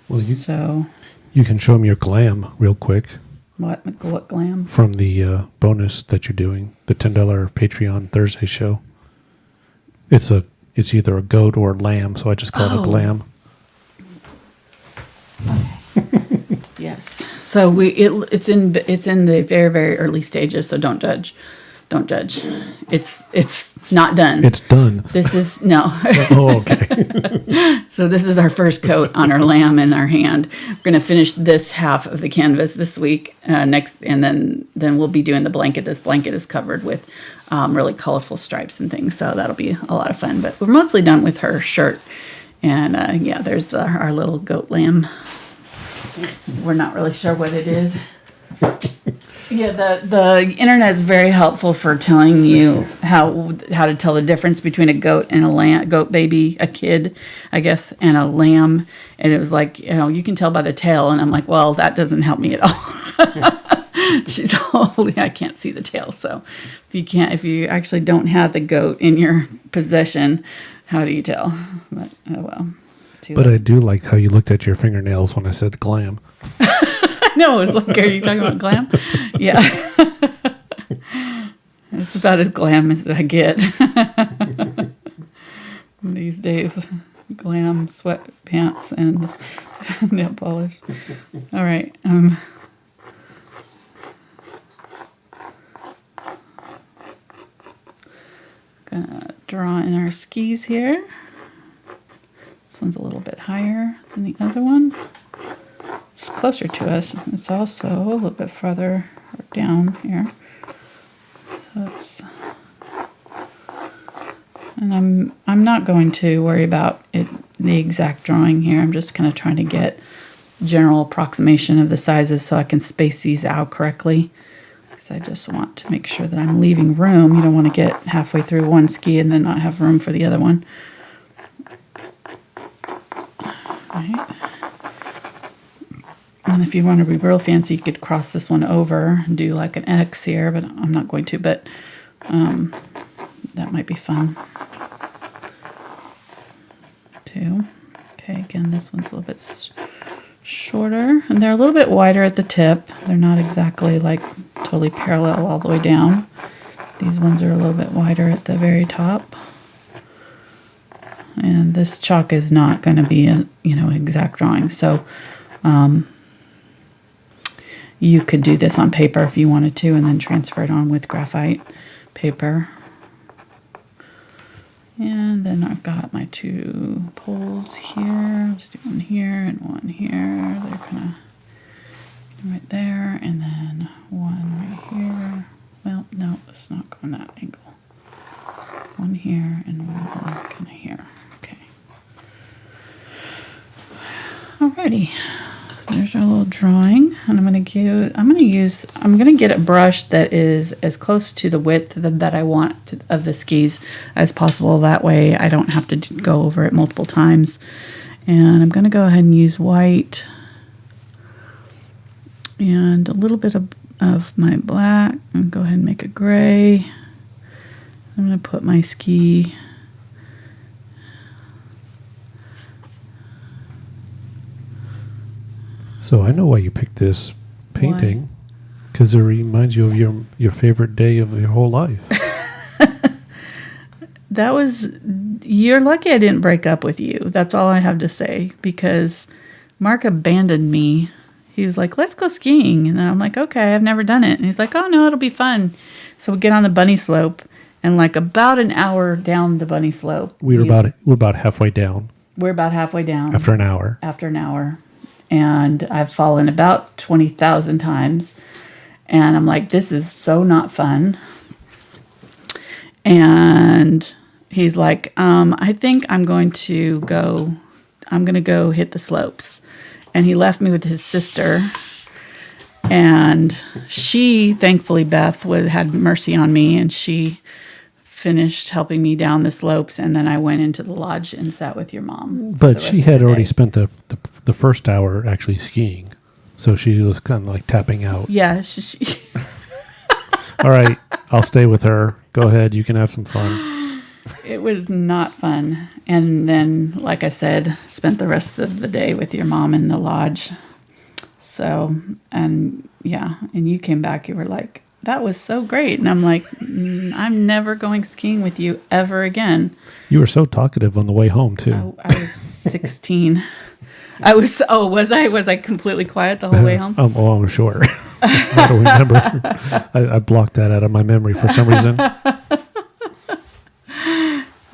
B: Well, you can show them your glam real quick.
A: What glam?
B: From the bonus that you're doing, the $10 Patreon Thursday show. It's either a goat or a lamb, so I just call it a glam.
A: Okay. Yes. So it's in the very, very early stages, so don't judge. Don't judge. It's not done.
B: It's done.
A: This is no.
B: Oh, okay.
A: So this is our first coat on our lamb in our hand. We're going to finish this half of the canvas this week next, and then we'll be doing the blanket. This blanket is covered with really colorful stripes and things, so that'll be a lot of fun. But we're mostly done with her shirt, and there's our little goat lamb. We're not really sure what it is. Yeah, the internet is very helpful for telling you how to tell the difference between a goat and a lamb, goat baby, a kid, I guess, and a lamb. And it was like, you can tell by the tail. And I'm like, well, that doesn't help me at all. She's holy. I can't see the tail. So if you actually don't have the goat in your possession, how do you tell? But, oh well.
B: But I do like how you looked at your fingernails when I said glam.
A: No, it was like, are you talking about glam? Yeah. It's about as glam as I get these days. Glam, sweatpants, and nail polish. All right. Gonna draw in our skis here. This one's a little bit higher than the other one. It's closer to us. It's also a little bit farther down here. So and I'm not going to worry about the exact drawing here. I'm just kind of trying to get general approximation of the sizes so I can space these out correctly. Because I just want to make sure that I'm leaving room. You don't want to get halfway through one ski and then not have room for the other one. Right. And if you want to be real fancy, you could cross this one over and do like an X here, but I'm not going to, but that might be fun too. Okay, again, this one's a little bit shorter, and they're a little bit wider at the tip. They're not exactly like totally parallel all the way down. These ones are a little bit wider at the very top. And this chalk is not going to be an exact drawing. So you could do this on paper if you wanted to, and then transfer it on with graphite paper. And then I've got my two poles here. Let's do one here and one here. They're kind of right there, and then one right here. Well, no, let's not go in that angle. One here and one kind of here. Okay. Alrighty. There's our little drawing, and I'm gonna get a brush that is as close to the width that I want of the skis as possible. That way I don't have to go over it multiple times. And I'm gonna go ahead and use white and a little bit of my black, and go ahead and make a gray. I'm gonna put my ski
B: So I know why you picked this painting, because it reminds you of your favorite day of your whole life.
A: You're lucky I didn't break up with you. That's all I have to say, because Mark abandoned me. He was like, let's go skiing. And I'm like, okay, I've never done it. And he's like, oh no, it'll be fun. So we get on the bunny slope, and like about an hour down the bunny slope.
B: We're about halfway down.
A: We're about halfway down.
B: After an hour.
A: And I've fallen about 20,000 times. And I'm like, this is so not fun. And he's like, I think I'm going to go hit the slopes. And he left me with his sister. And she, thankfully, Beth had mercy on me, and she finished helping me down the slopes, and then I went into the lodge and sat with your mom.
B: But she had already spent the first hour actually skiing, so she was kind of like tapping out.
A: Yeah.
B: All right, I'll stay with her. Go ahead, you can have some fun.
A: It was not fun. And then, like I said, spent the rest of the day with your mom in the lodge. So, and yeah, and you came back, you were like, that was so great. And I'm like, I'm never going skiing with you ever again.
B: You were so talkative on the way home, too.
A: I was 16. Was I completely quiet the whole way home?
B: I'm sure. I don't remember. I blocked that out of my memory for some reason.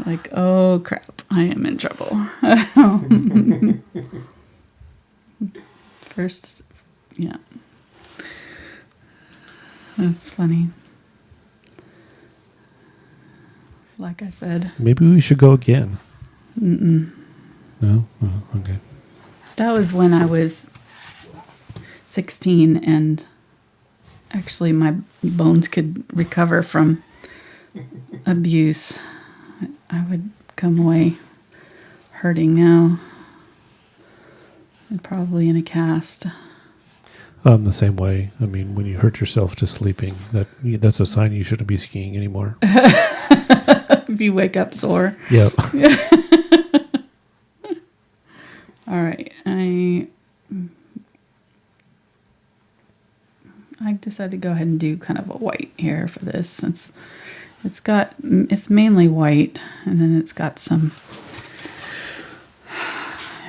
A: Like, oh crap, I am in trouble. First, yeah. That's funny. Like I said.
B: Maybe we should go again. No? Oh, okay.
A: That was when I was 16 and Actually, my bones could recover from abuse. I would come away hurting now. And probably in a cast.
B: The same way. I mean, when you hurt yourself just sleeping, that's a sign you shouldn't be skiing anymore.
A: If you wake up sore.
B: Yep.
A: All right. I decided to go ahead and do kind of a white here for this, since it's mainly white, and then it's got some.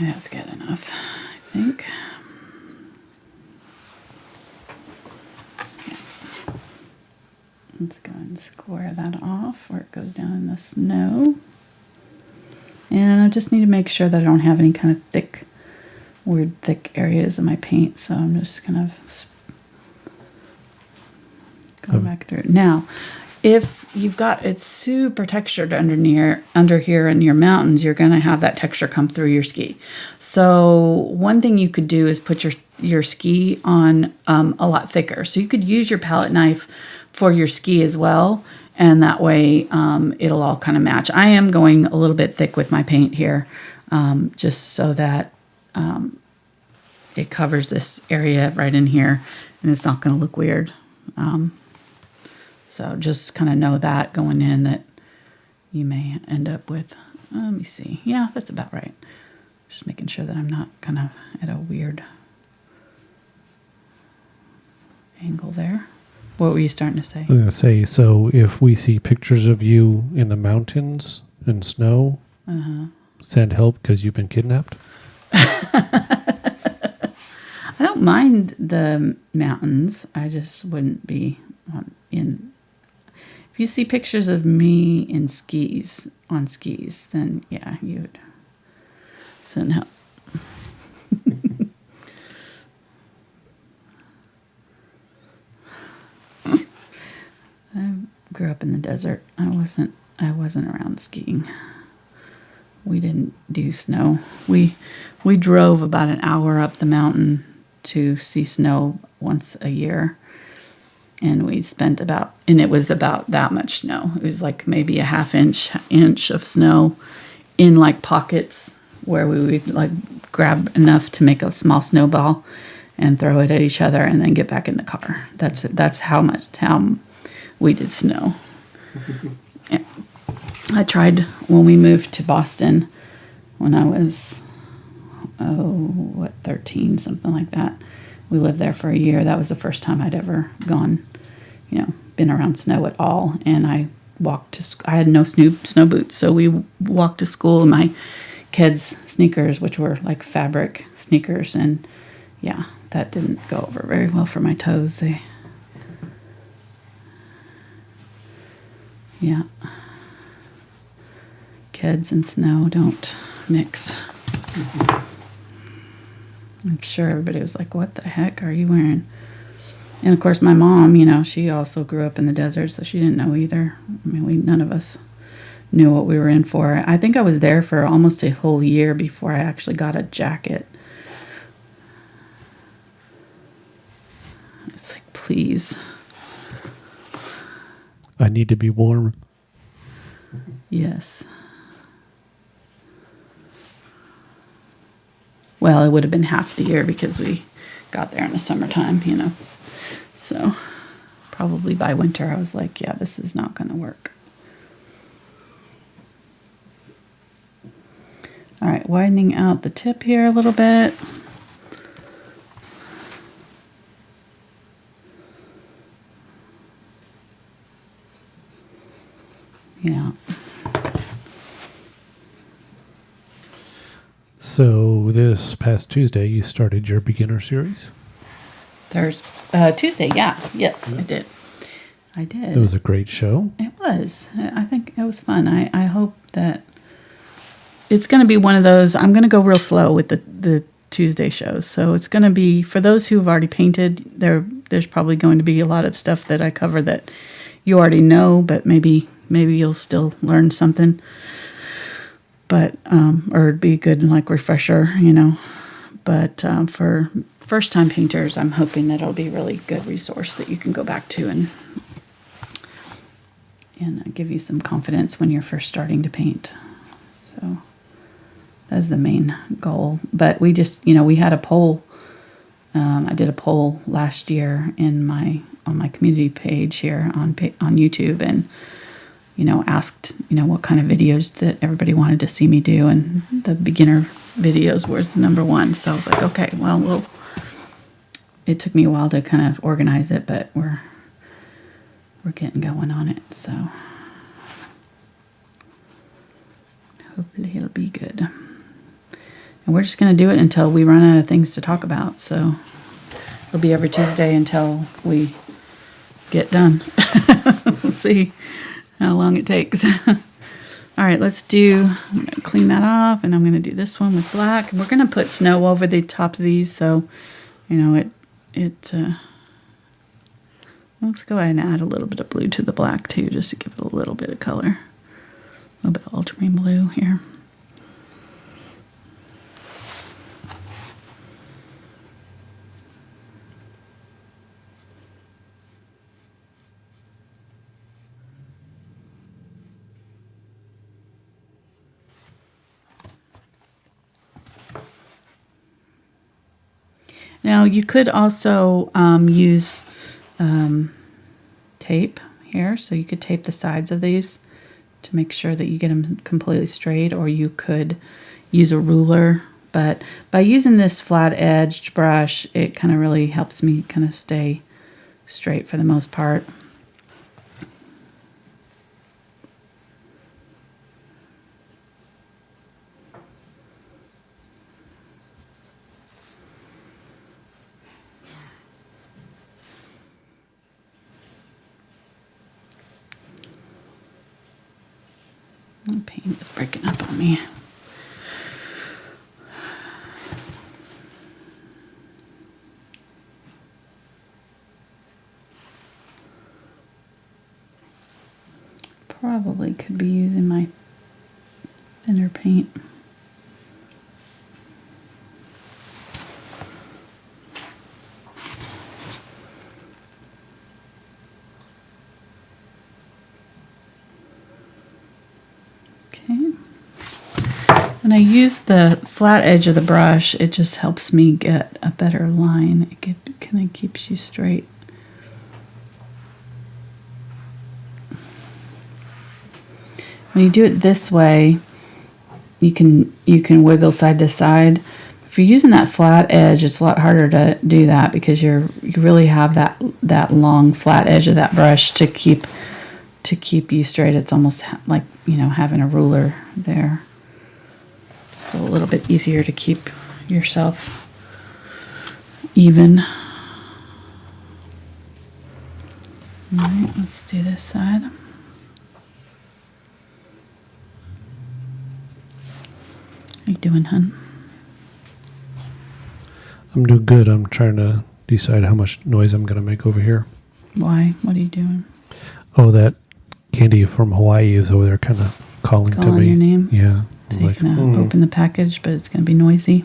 A: That's good enough, I think. Let's go and square that off where it goes down in the snow. And I just need to make sure that I don't have any kind of weird thick areas in my paint. So I'm just kind of going back through it. Now, if you've got it super textured under here in your mountains, you're going to have that texture come through your ski. So one thing you could do is put your ski on a lot thicker. So you could use your palette knife for your ski as well, and that way it'll all kind of match. I am going a little bit thick with my paint here, just so that it covers this area right in here, and it's not going to look weird. So just kind of know that going in, that you may end up with, let me see. Yeah, that's about right. Just making sure that I'm not kind of at a weird angle there. What were you starting to say?
B: I was going to say, so if we see pictures of you in the mountains in snow, send help because you've been kidnapped?
A: I don't mind the mountains. I just wouldn't be in. If you see pictures of me in on skis, then yeah, you would send help. I grew up in the desert. I wasn't around skiing. We didn't do snow. We drove about an hour up the mountain to see snow once a year. And we spent and it was about that much snow. It was like maybe a half inch of snow in like pockets where we would like grab enough to make a small snowball and throw it at each other and then get back in the car. That's how we did snow. I tried when we moved to Boston when I was 13, something like that. We lived there for a year. That was the first time I'd ever been around snow at all. And I had no snow boots, so we walked to school in my kids' sneakers, which were like fabric sneakers, and yeah, that didn't go over very well for my toes. Yeah. Kids and snow don't mix. I'm sure everybody was like, what the heck are you wearing? And of course my mom, she also grew up in the desert, so she didn't know either. I mean, none of us knew what we were in for. I think I was there for almost a whole year before I actually got a jacket. It's like, please.
B: I need to be warm.
A: Yes. Well, it would have been half the year because we got there in the summertime, So probably by winter I was like, yeah, this is not going to work. All right, widening out the tip here a little bit. Yeah.
B: So this past Tuesday, you started your beginner series?
A: Tuesday, yeah. Yes, I did.
B: It was a great show.
A: It was. I think it was fun. I hope that it's going to be one of those. I'm going to go real slow with the Tuesday shows. So it's going to be, for those who have already painted, there's probably going to be a lot of stuff that I cover that you already know, but maybe you'll still learn something. But or it'd be a good like refresher, But for first-time painters, I'm hoping that it'll be a really good resource that you can go back to and give you some confidence when you're first starting to paint. So that's the main goal. But we just, we had a poll. I did a poll last year on my community page here on YouTube, and asked what kind of videos that everybody wanted to see me do, and the beginner videos was the number one. So I was like, okay, well, it took me a while to kind of organize it, but we're getting going on it. So hopefully it'll be good. And we're just going to do it until we run out of things to talk about. So it'll be every Tuesday until we get done. We'll see how long it takes. All right, I'm going to clean that off, and I'm going to do this one with black. And we're going to put snow over the top of these, so, let's go ahead and add a little bit of blue to the black too, just to give it a little bit of color. A little bit of ultramarine blue here. Now you could also use tape here, so you could tape the sides of these to make sure that you get them completely straight, or you could use a ruler. But by using this flat-edged brush, it kind of really helps me kind of stay straight for the most part. The paint is breaking up on me. Probably could be using my thinner paint. When I use the flat edge of the brush, it just helps me get a better line. It kind of keeps you straight. When you do it this way, you can wiggle side to side. If you're using that flat edge, it's a lot harder to do that because you really have that long flat edge of that brush to keep you straight. It's almost like having a ruler there. So a little bit easier to keep yourself even. All right, let's do this side. How you doing, hun?
B: I'm doing good. I'm trying to decide how much noise I'm going to make over here.
A: Why? What are you doing?
B: Oh, that Candy from Hawaii is over there kind of calling to me.
A: Your name?
B: Yeah.
A: So you're going to open the package, but it's going to be noisy.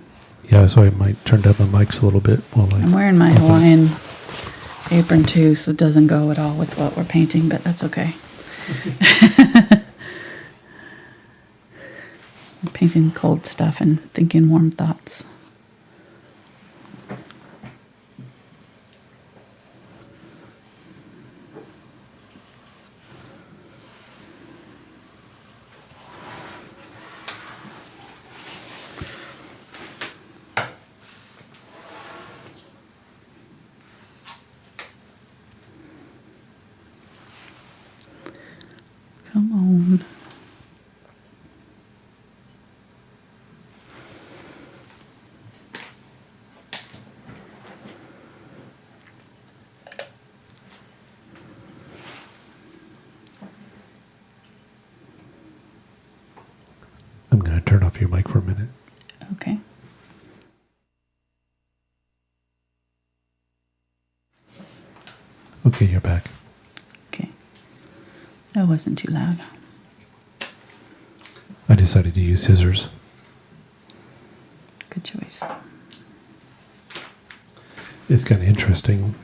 B: Yeah, so I might turn down the mics a little bit.
A: I'm wearing my Hawaiian apron too, so it doesn't go at all with what we're painting, but that's okay. I'm painting cold stuff and thinking warm thoughts. Come on.
B: I'm going to turn off your mic for a minute.
A: Okay.
B: Okay, you're back.
A: Okay. That wasn't too loud.
B: I decided to use scissors.
A: Good choice.
B: It's kind of interesting.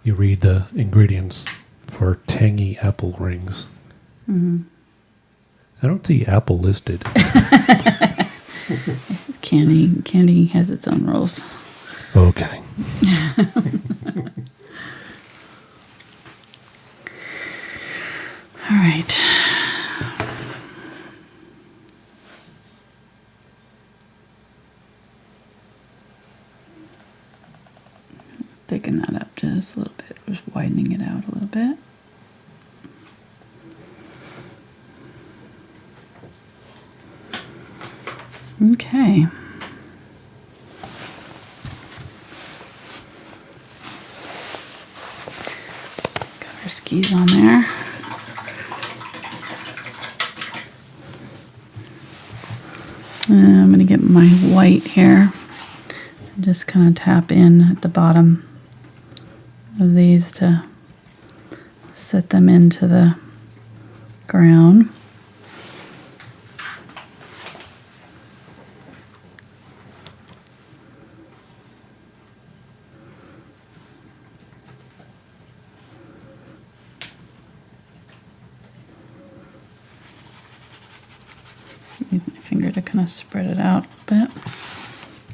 B: You read the ingredients for tangy apple rings.
A: Mm-hmm.
B: I don't see apple listed.
A: Candy has its own rules.
B: Okay.
A: All right. Thicken that up just a little bit, just widening it out a little bit. Okay. Got our skis on there. And I'm going to get my white here and just kind of tap in at the bottom of these to set them into the ground. Use my finger to kind of spread it out a bit.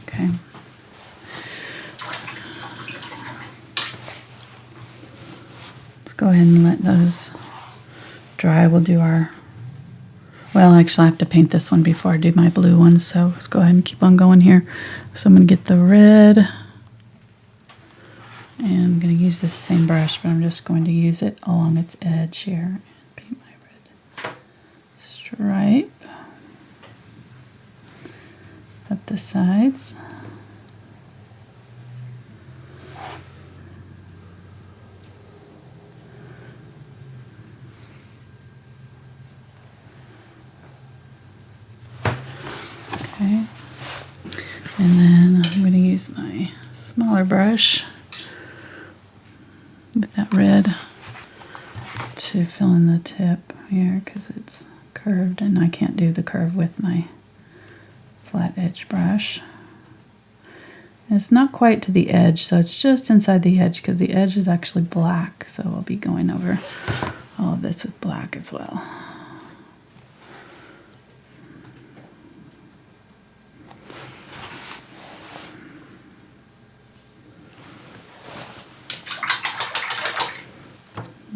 A: Okay. Let's go ahead and let those dry. We'll do our... Well, actually, I have to paint this one before I do my blue one, so let's go ahead and keep on going here. So I'm going to get the red. And I'm going to use this same brush, but I'm just going to use it along its edge here. And paint my red stripe up the sides. Okay. And then I'm going to use my smaller brush with that red to fill in the tip here because it's curved and I can't do the curve with my flat edge brush. And it's not quite to the edge, so it's just inside the edge because the edge is actually black, so I'll be going over all of this with black as well.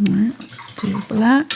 A: All right, let's do black.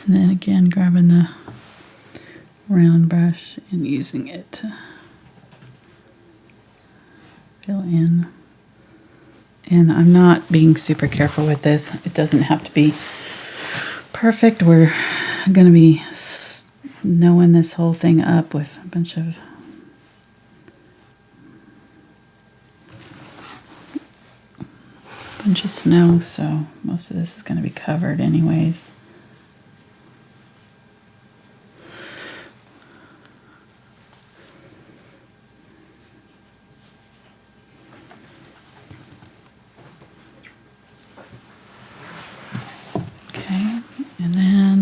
A: And then again, grabbing the round brush and using it to fill in. And I'm not being super careful with this. It doesn't have to be perfect. We're going to be snowing this whole thing up with a bunch of snow, so most of this is going to be covered anyways.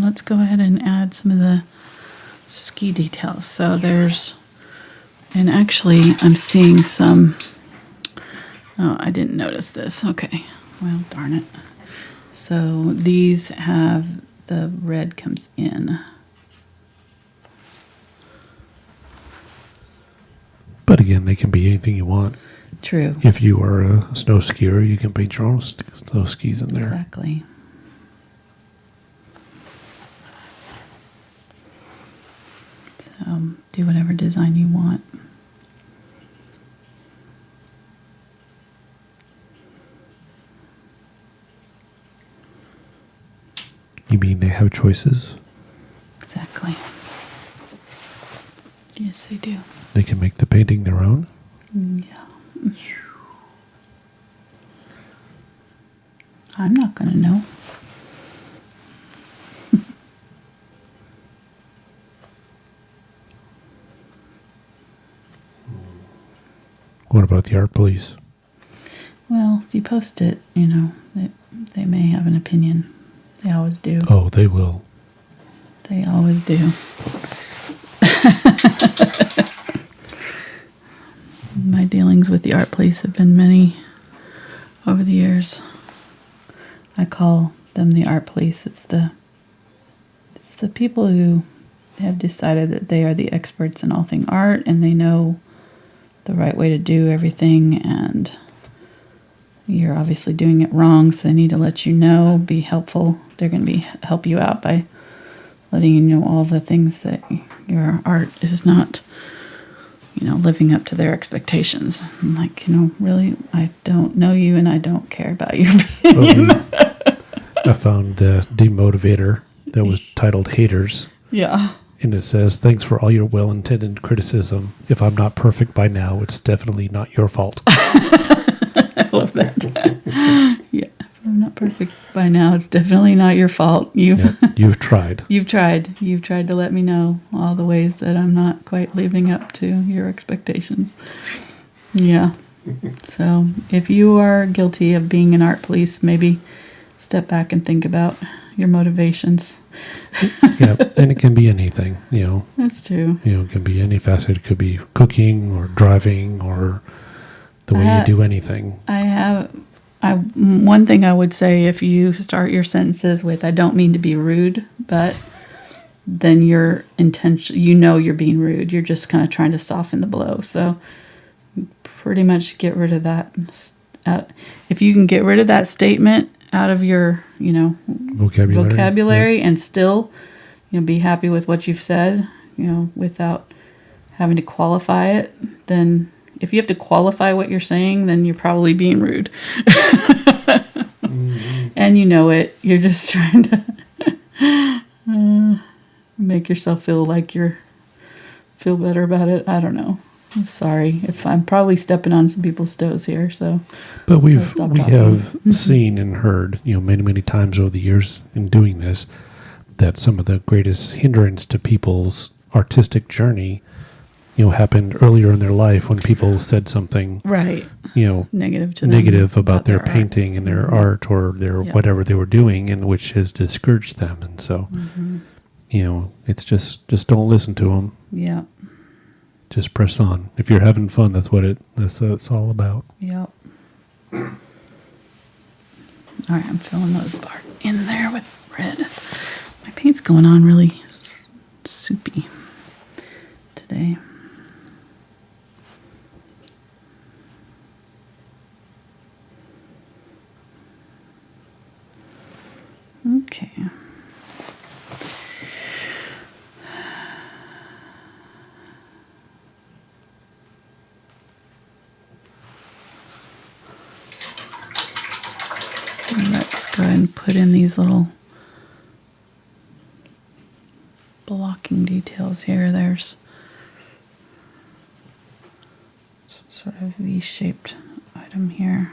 A: Let's go ahead and add some of the ski details. So there's, and actually I'm seeing some, oh, I didn't notice this. Okay, well, darn it. So these have, the red comes in.
B: But again, they can be anything you want.
A: True.
B: If you are a snow skier, you can paint your own snow skis in there.
A: Exactly. Do whatever design you want.
B: You mean they have choices?
A: Exactly. Yes, they do.
B: They can make the painting their own?
A: Yeah. I'm not going to know.
B: What about the art police?
A: Well, if you post it, they may have an opinion. They always do.
B: Oh, they will.
A: They always do. My dealings with the art police have been many over the years. I call them the art police. It's the people who have decided that they are the experts in all things art, and they know the right way to do everything, and you're obviously doing it wrong, so they need to let you know, be helpful. They're going to help you out by letting you know all the things that your art is not, living up to their expectations. I'm like, really, I don't know you, and I don't care about your opinion.
B: I found the demotivator that was titled Haters.
A: Yeah.
B: And it says, thanks for all your well-intended criticism. If I'm not perfect by now, it's definitely not your fault.
A: I love that. Yeah. If I'm not perfect by now, it's definitely not your fault. You've
B: tried.
A: You've tried. You've tried to let me know all the ways that I'm not quite living up to your expectations. Yeah. So if you are guilty of being an art police, maybe step back and think about your motivations.
B: Yeah, and it can be anything,
A: That's true.
B: It can be any facet. It could be cooking or driving or the way you do anything.
A: One thing I would say, if you start your sentences with, I don't mean to be rude, but then your intention, you're being rude. You're just kind of trying to soften the blow. So pretty much get rid of that. If you can get rid of that statement out of your, vocabulary, and still, be happy with what you've said, without having to qualify it, then if you have to qualify what you're saying, then you're probably being rude. Mm-hmm. And it. You're just trying to make yourself feel better about it. I don't know. I'm sorry if I'm probably stepping on some people's toes here. So,
B: but we have seen and heard, many, many times over the years in doing this, that some of the greatest hindrance to people's artistic journey, happened earlier in their life when people said something,
A: right,
B: negative about their painting and their art or their whatever they were doing, and which has discouraged them. And so, it's just don't listen to them.
A: Yeah.
B: Just press on. If you're having fun, that's what it's all about.
A: Yep. All right, I'm filling those parts in there with red. My paint's going on really soupy today. Okay. Let's go ahead and put in these little blocking details here. There's sort of V-shaped item here.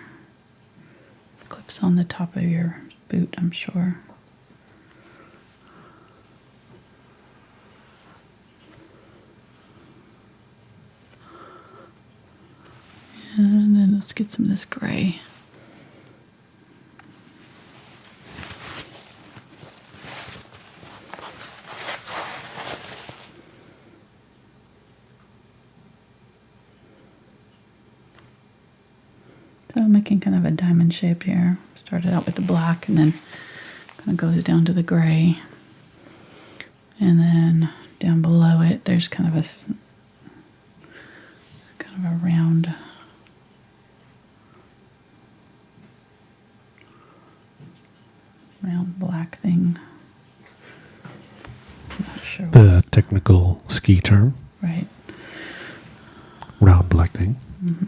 A: Clips on the top of your boot, I'm sure. And then let's get some of this gray. So I'm making kind of a diamond shape here. Started out with the black and then kind of goes down to the gray. And then down below it, there's kind of a round black thing. I'm not sure.
B: The technical ski term.
A: Right.
B: Round black thing.
A: Mm-hmm.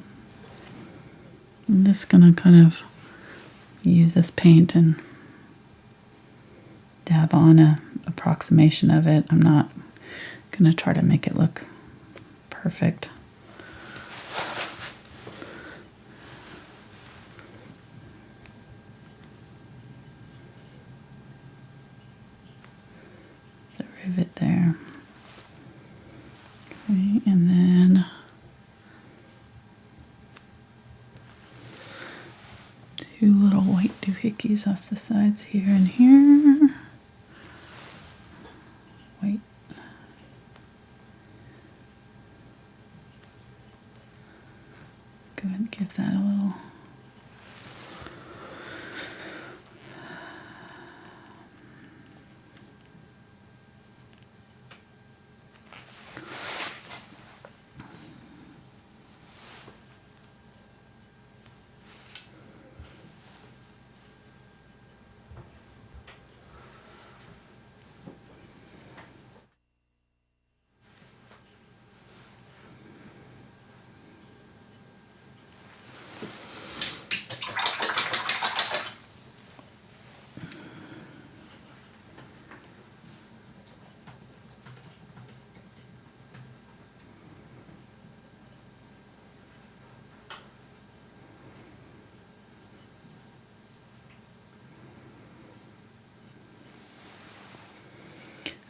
A: I'm just going to kind of use this paint and dab on a approximation of it. I'm not going to try to make it look perfect. The rivet there. Okay, and then two little white doohickeys off the sides here and here. White. Go ahead and give that a little.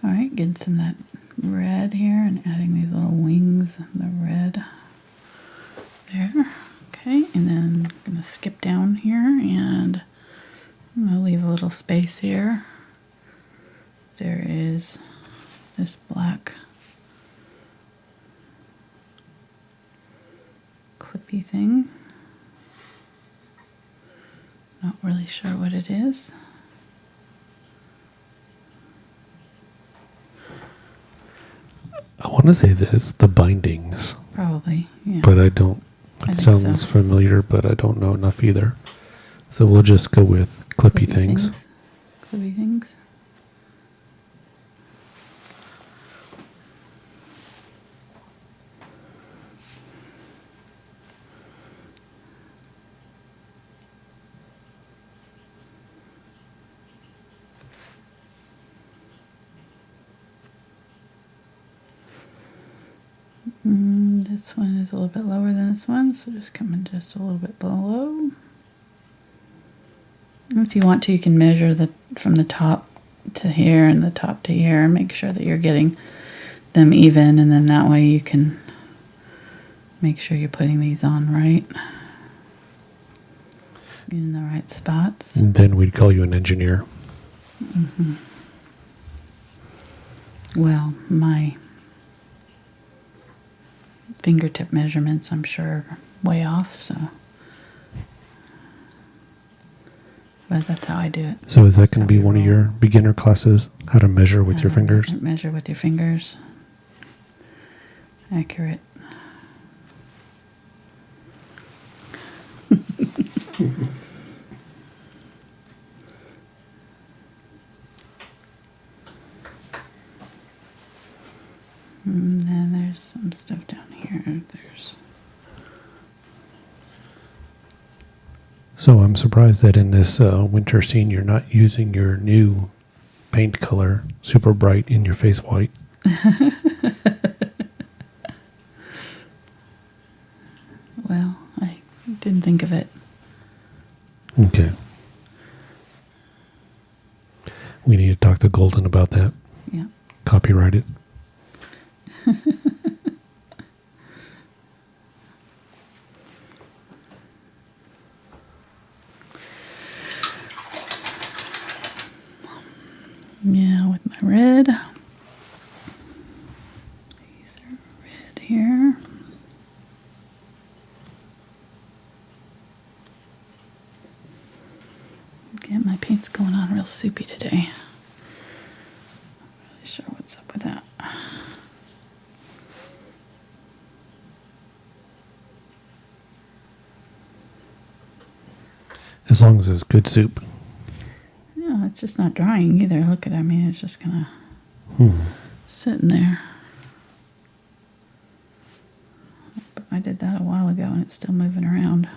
A: All right, getting some of that red here and adding these little wings and the red there. Okay, and then I'm going to skip down here and I'm going to leave a little space here. There is this black clippy thing. Not really sure what it is.
B: I want to say this, the bindings,
A: Probably, yeah.
B: but I don't.
A: I
B: It
A: think
B: sounds
A: so.
B: familiar, but I don't know enough either. So we'll just go with clippy things.
A: Clippy things. This one is a little bit lower than this one, so just come in just a little bit below. And if you want to, you can measure from the top to here and the top to here and make sure that you're getting them even, and then that way you can make sure you're putting these on right in the right spots.
B: And then we'd call you an engineer.
A: Mm-hmm. Well, my fingertip measurements, I'm sure, are way off, so. But that's how I do it.
B: So is that going to be one of your beginner classes? How to measure with your fingers?
A: Measure with your fingers. Accurate. And then there's some stuff down here.
B: So I'm surprised that in this winter scene you're not using your new paint color, super bright in your face white.
A: Well, I didn't think of it.
B: Okay. We need to talk to Golden about that.
A: Yeah.
B: Copyright it.
A: Yeah, with my red. These are red here. Okay, my paint's going on real soupy today. Not really sure what's up with that.
B: As long as it's good soup.
A: Yeah, it's just not drying either. Look at it. I mean, it's just kind of sitting there. But I did that a while ago and it's still moving around.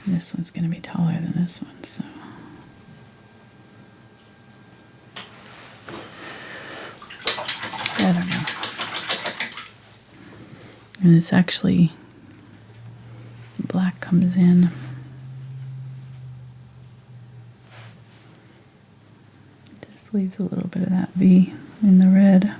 A: This one's going to be taller than this one, so. I don't know. And it's actually, black comes in. Just leaves a little bit of that V in the red.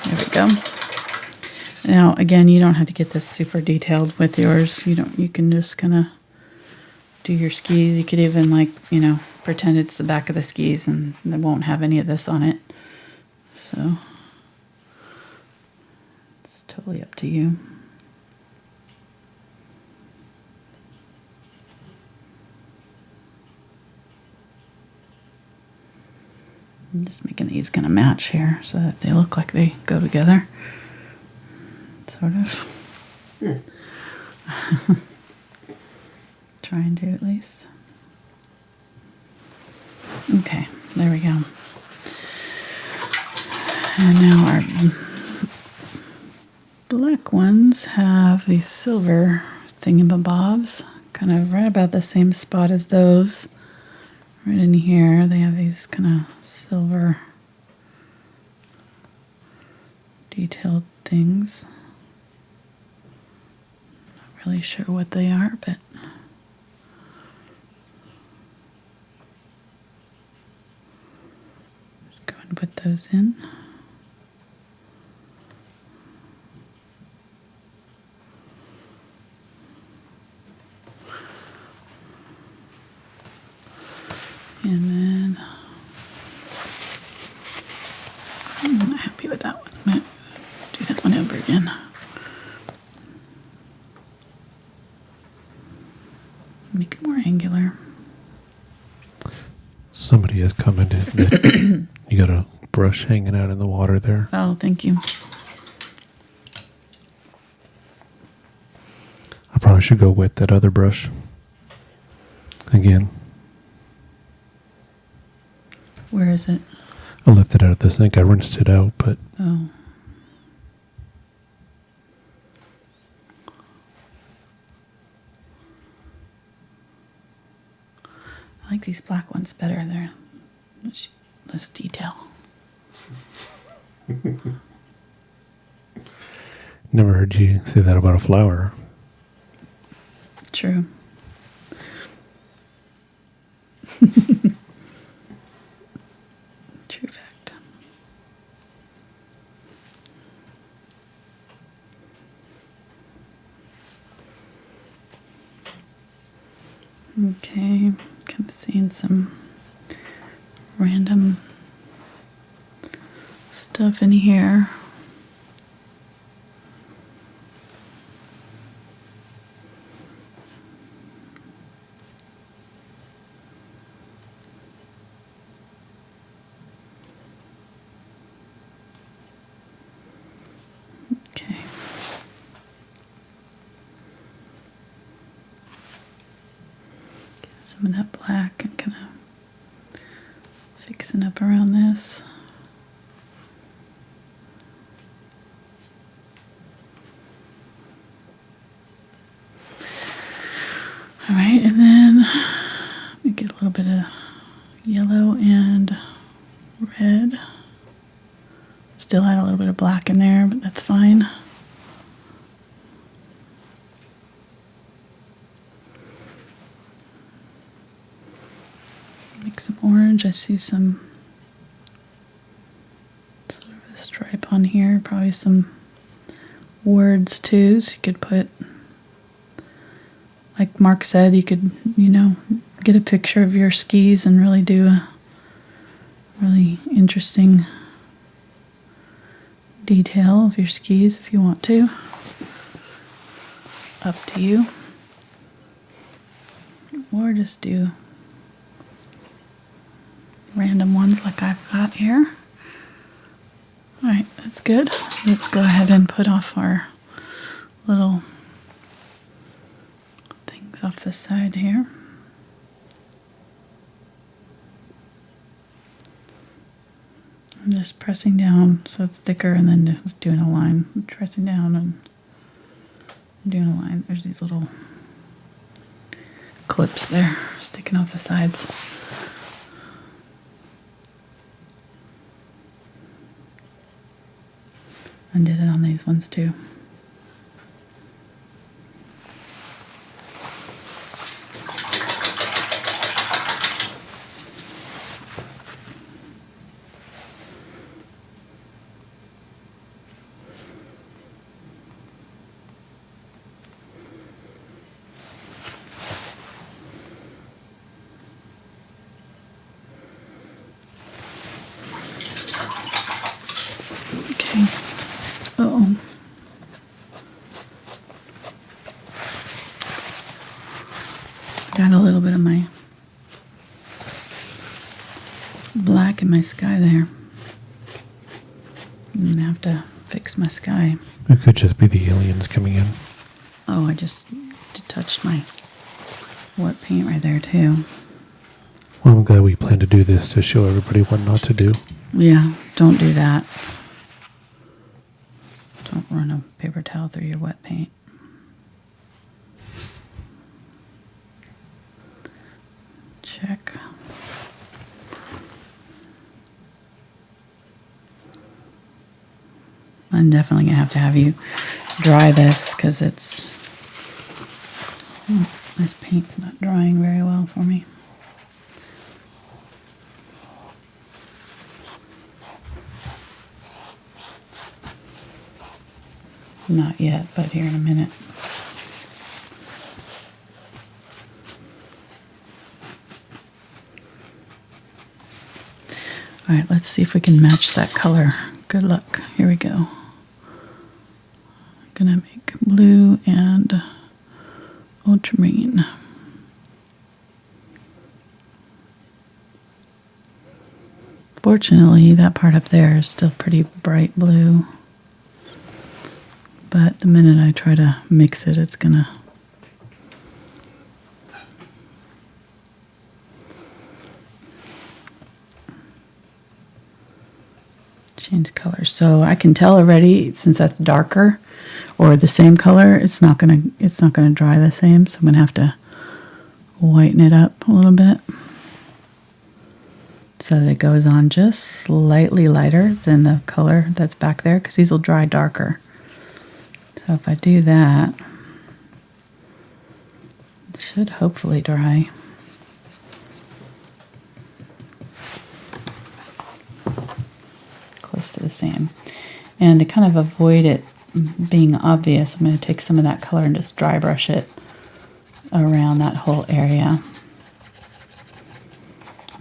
A: There we go. Now, again, you don't have to get this super detailed with yours. You can just kind of do your skis. You could even, like, pretend it's the back of the skis and it won't have any of this on it. So, it's totally up to you. I'm just making these kind of match here so that they look like they go together. Sort of. Trying to, at least. Okay, there we go. And now our black ones have these silver thingamabobs, kind of right about the same spot as those. Right in here, they have these kind of silver detailed things. Not really sure what they are, but just go and put those in. And then I'm not happy with that one. I'm going to do that one over again. Make it more angular.
B: Somebody has commented that you got a brush hanging out in the water there.
A: Oh, thank you.
B: I probably should go wet that other brush again.
A: Where is it?
B: I left it out of the sink. I rinsed it out, but
A: Oh. I like these black ones better. They're much less detail.
B: never heard you say that about a flower.
A: True. True fact. Okay, kind of seeing some random stuff in here. Okay. Get some of that black and kind of fixing up around this. All right, and then we get a little bit of yellow and red. Still had a little bit of black in there, but that's fine. Make some orange. I see some sort of a stripe on here. Probably some words too. So you could put, like Mark said, you could, get a picture of your skis and really do a really interesting detail of your skis if you want to. Up to you. Or just do random ones like I've got here. Alright, that's good. Let's go ahead and put off our little things off the side here. I'm just pressing down so it's thicker and then just doing a line. Pressing down and doing a line. There's these little clips there sticking off the sides. And did it on these ones too. Okay. Uh-oh. Got a little bit of my black in my sky there. I'm gonna have to fix my sky.
B: It could just be the aliens coming in.
A: Oh, I just touched my wet paint right there too.
B: Well, I'm glad we plan to do this to show everybody what not to do.
A: Yeah, don't do that. Don't run a paper towel through your wet paint. Check. I'm definitely going to have you dry this because it's... this paint's not drying very well for me. Not yet, but here in a minute. All right, let's see if we can match that color. Good luck. Here we go. I'm gonna make blue and ultramarine. Fortunately, that part up there is still pretty bright blue. But the minute I try to mix it, it's gonna change color. So I can tell already, since that's darker or the same color, it's not gonna dry the same. So I'm gonna have to whiten it up a little bit so that it goes on just slightly lighter than the color that's back there, because these will dry darker. So if I do that, it should hopefully dry. Close to the same. And to kind of avoid it being obvious, I'm going to take some of that color and just dry brush it around that whole area.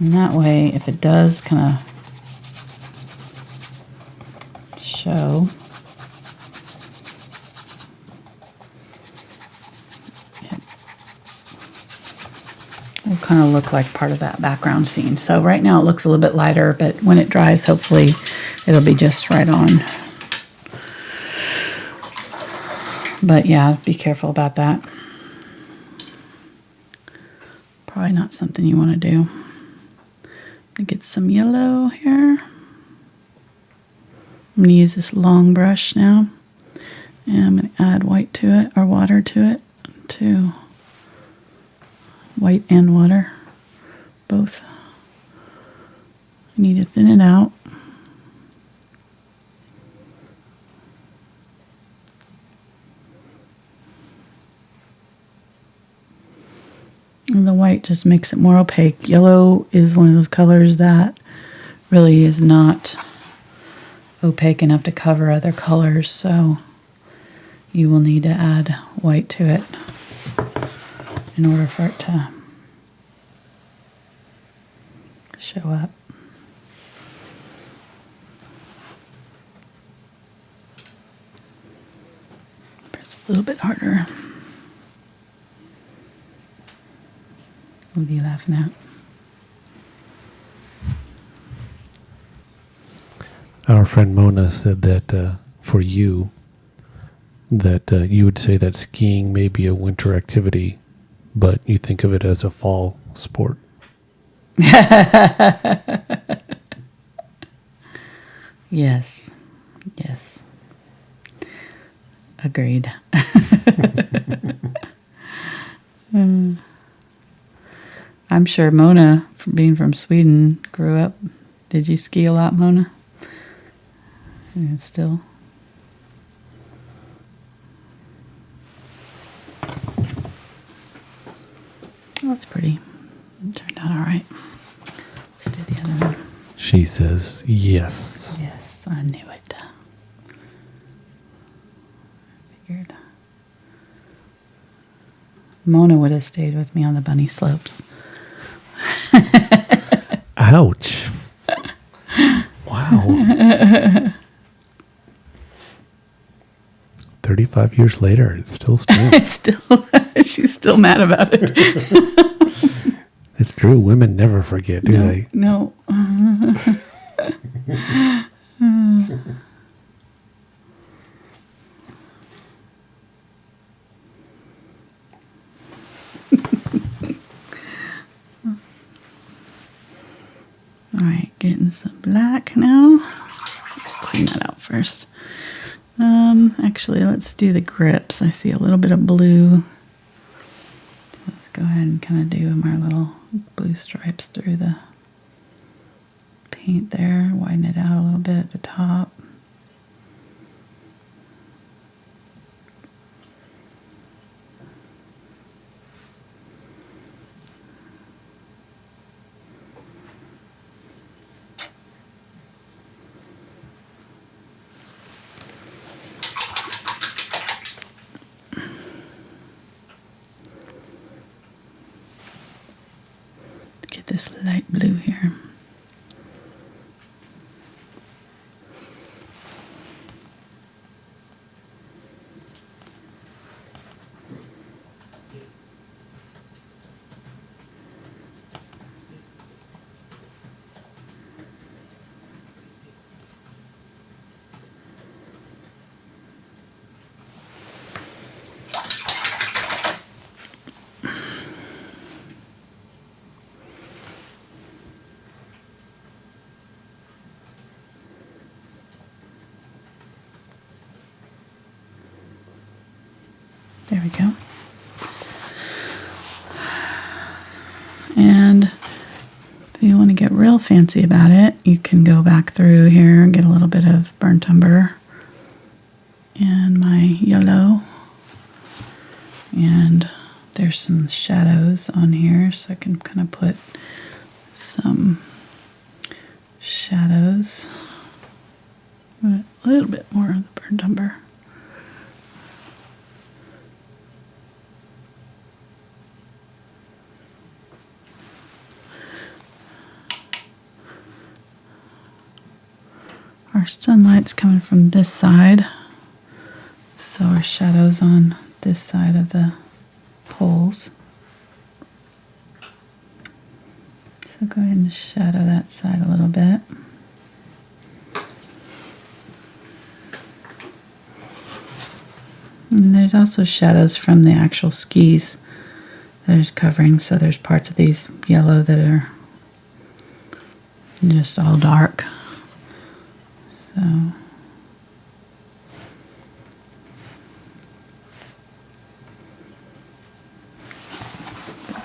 A: And that way, if it does kind of show, will kind of look like part of that background scene. So right now it looks a little bit lighter, but when it dries, hopefully it'll be just right on. But yeah, be careful about that. Probably not something you want to do. I'm going to get some yellow here. I'm going to use this long brush now. And I'm going to add white to it, or water to it, to white and water, both. I need to thin it out. And the white just makes it more opaque. Yellow is one of those colors that really is not opaque enough to cover other colors, so you will need to add white to it in order for it to show up. little bit harder. What are you laughing at?
B: Our friend Mona said that for you, that you would say that skiing may be a winter activity, but you think of it as a fall sport.
A: Yes. Yes. Agreed. I'm sure Mona, being from Sweden, grew up. Did you ski a lot, Mona? And still. Oh, that's pretty. It turned out all right. Let's do the other one.
B: She says yes.
A: Yes, I knew it. Figured. Mona would have stayed with me on the bunny slopes.
B: Ouch. Wow. 35 years later, it still stands.
A: She's still mad about it.
B: It's true. Women never forget, do they?
A: No. All right, getting some black now. Clean that out first. Actually, let's do the grips. I see a little bit of blue. Let's go ahead and kind of do my little blue stripes through the paint there. Widen it out a little bit at the top. Get this light blue here. There we go. And if you want to get real fancy about it, you can go back through here and get a little bit of burnt umber and my yellow. And there's some shadows on here, so I can kind of put some shadows. A little bit more of the burnt umber. Our sunlight's coming from this side, so our shadow's on this side of the poles. So go ahead and shadow that side a little bit. And there's also shadows from the actual skis that are covering, so there's parts of these yellow that are just all dark. So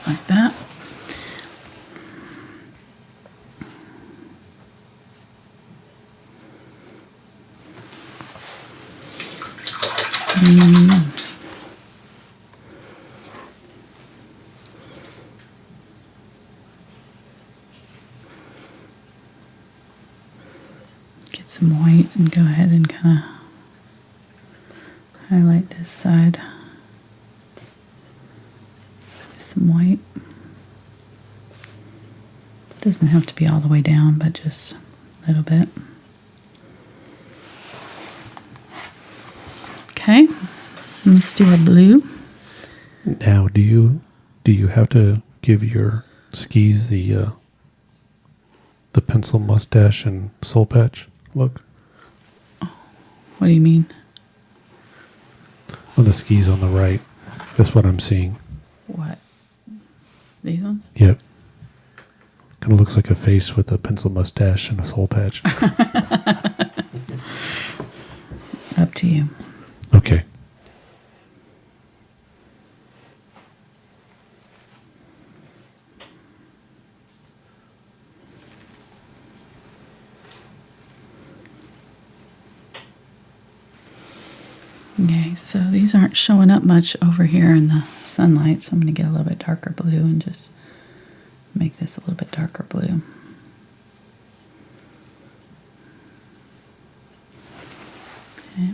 A: like that. Get some white and go ahead and kind of highlight this side. Some white. Doesn't have to be all the way down, but just a little bit. Okay, Let's do a blue.
B: Now, do you have to give your skis the pencil mustache and soul patch look?
A: What do you mean?
B: On the skis on the right. That's what I'm seeing.
A: What? These ones?
B: Yep. Kind of looks like a face with a pencil mustache and a soul patch.
A: Up to you.
B: Okay.
A: Okay, so these aren't showing up much over here in the sunlight, so I'm going to get a little bit darker blue and just make this a little bit darker blue. Okay.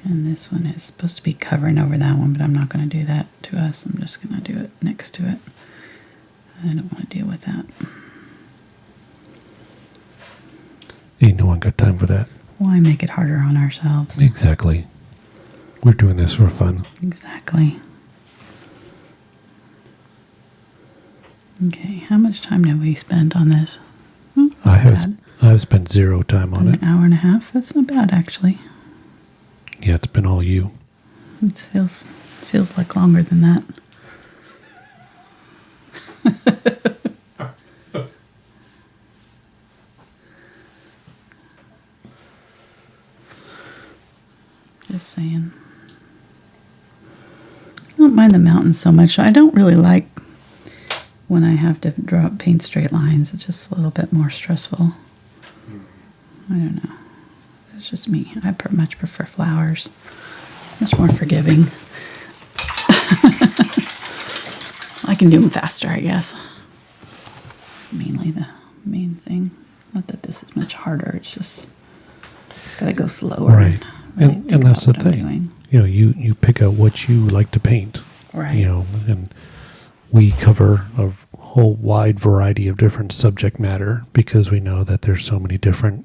A: And this one is supposed to be covering over that one, but I'm not going to do that to us. I'm just going to do it next to it. I don't want to deal with that.
B: Ain't no one got time for that.
A: Why make it harder on ourselves?
B: Exactly. We're doing this for fun.
A: Exactly. Okay, how much time did we spend on this?
B: I have spent 0 time on it.
A: An hour and a half? That's not bad, actually.
B: Yeah, it's been all you.
A: It feels like longer than that. Just saying. I don't mind the mountains so much. I don't really like when I have to draw paint straight lines. It's just a little bit more stressful. I don't know. It's just me. I much prefer flowers. Much more forgiving. I can do them faster, I guess. Mainly the main thing. Not that this is much harder. It's just gotta go slower.
B: Right.
A: Really
B: And
A: think
B: that's the
A: about what I'm
B: thing.
A: doing.
B: You know, you pick out what you like to paint.
A: Right.
B: You know, and we cover a whole wide variety of different subject matter because we know that there's so many different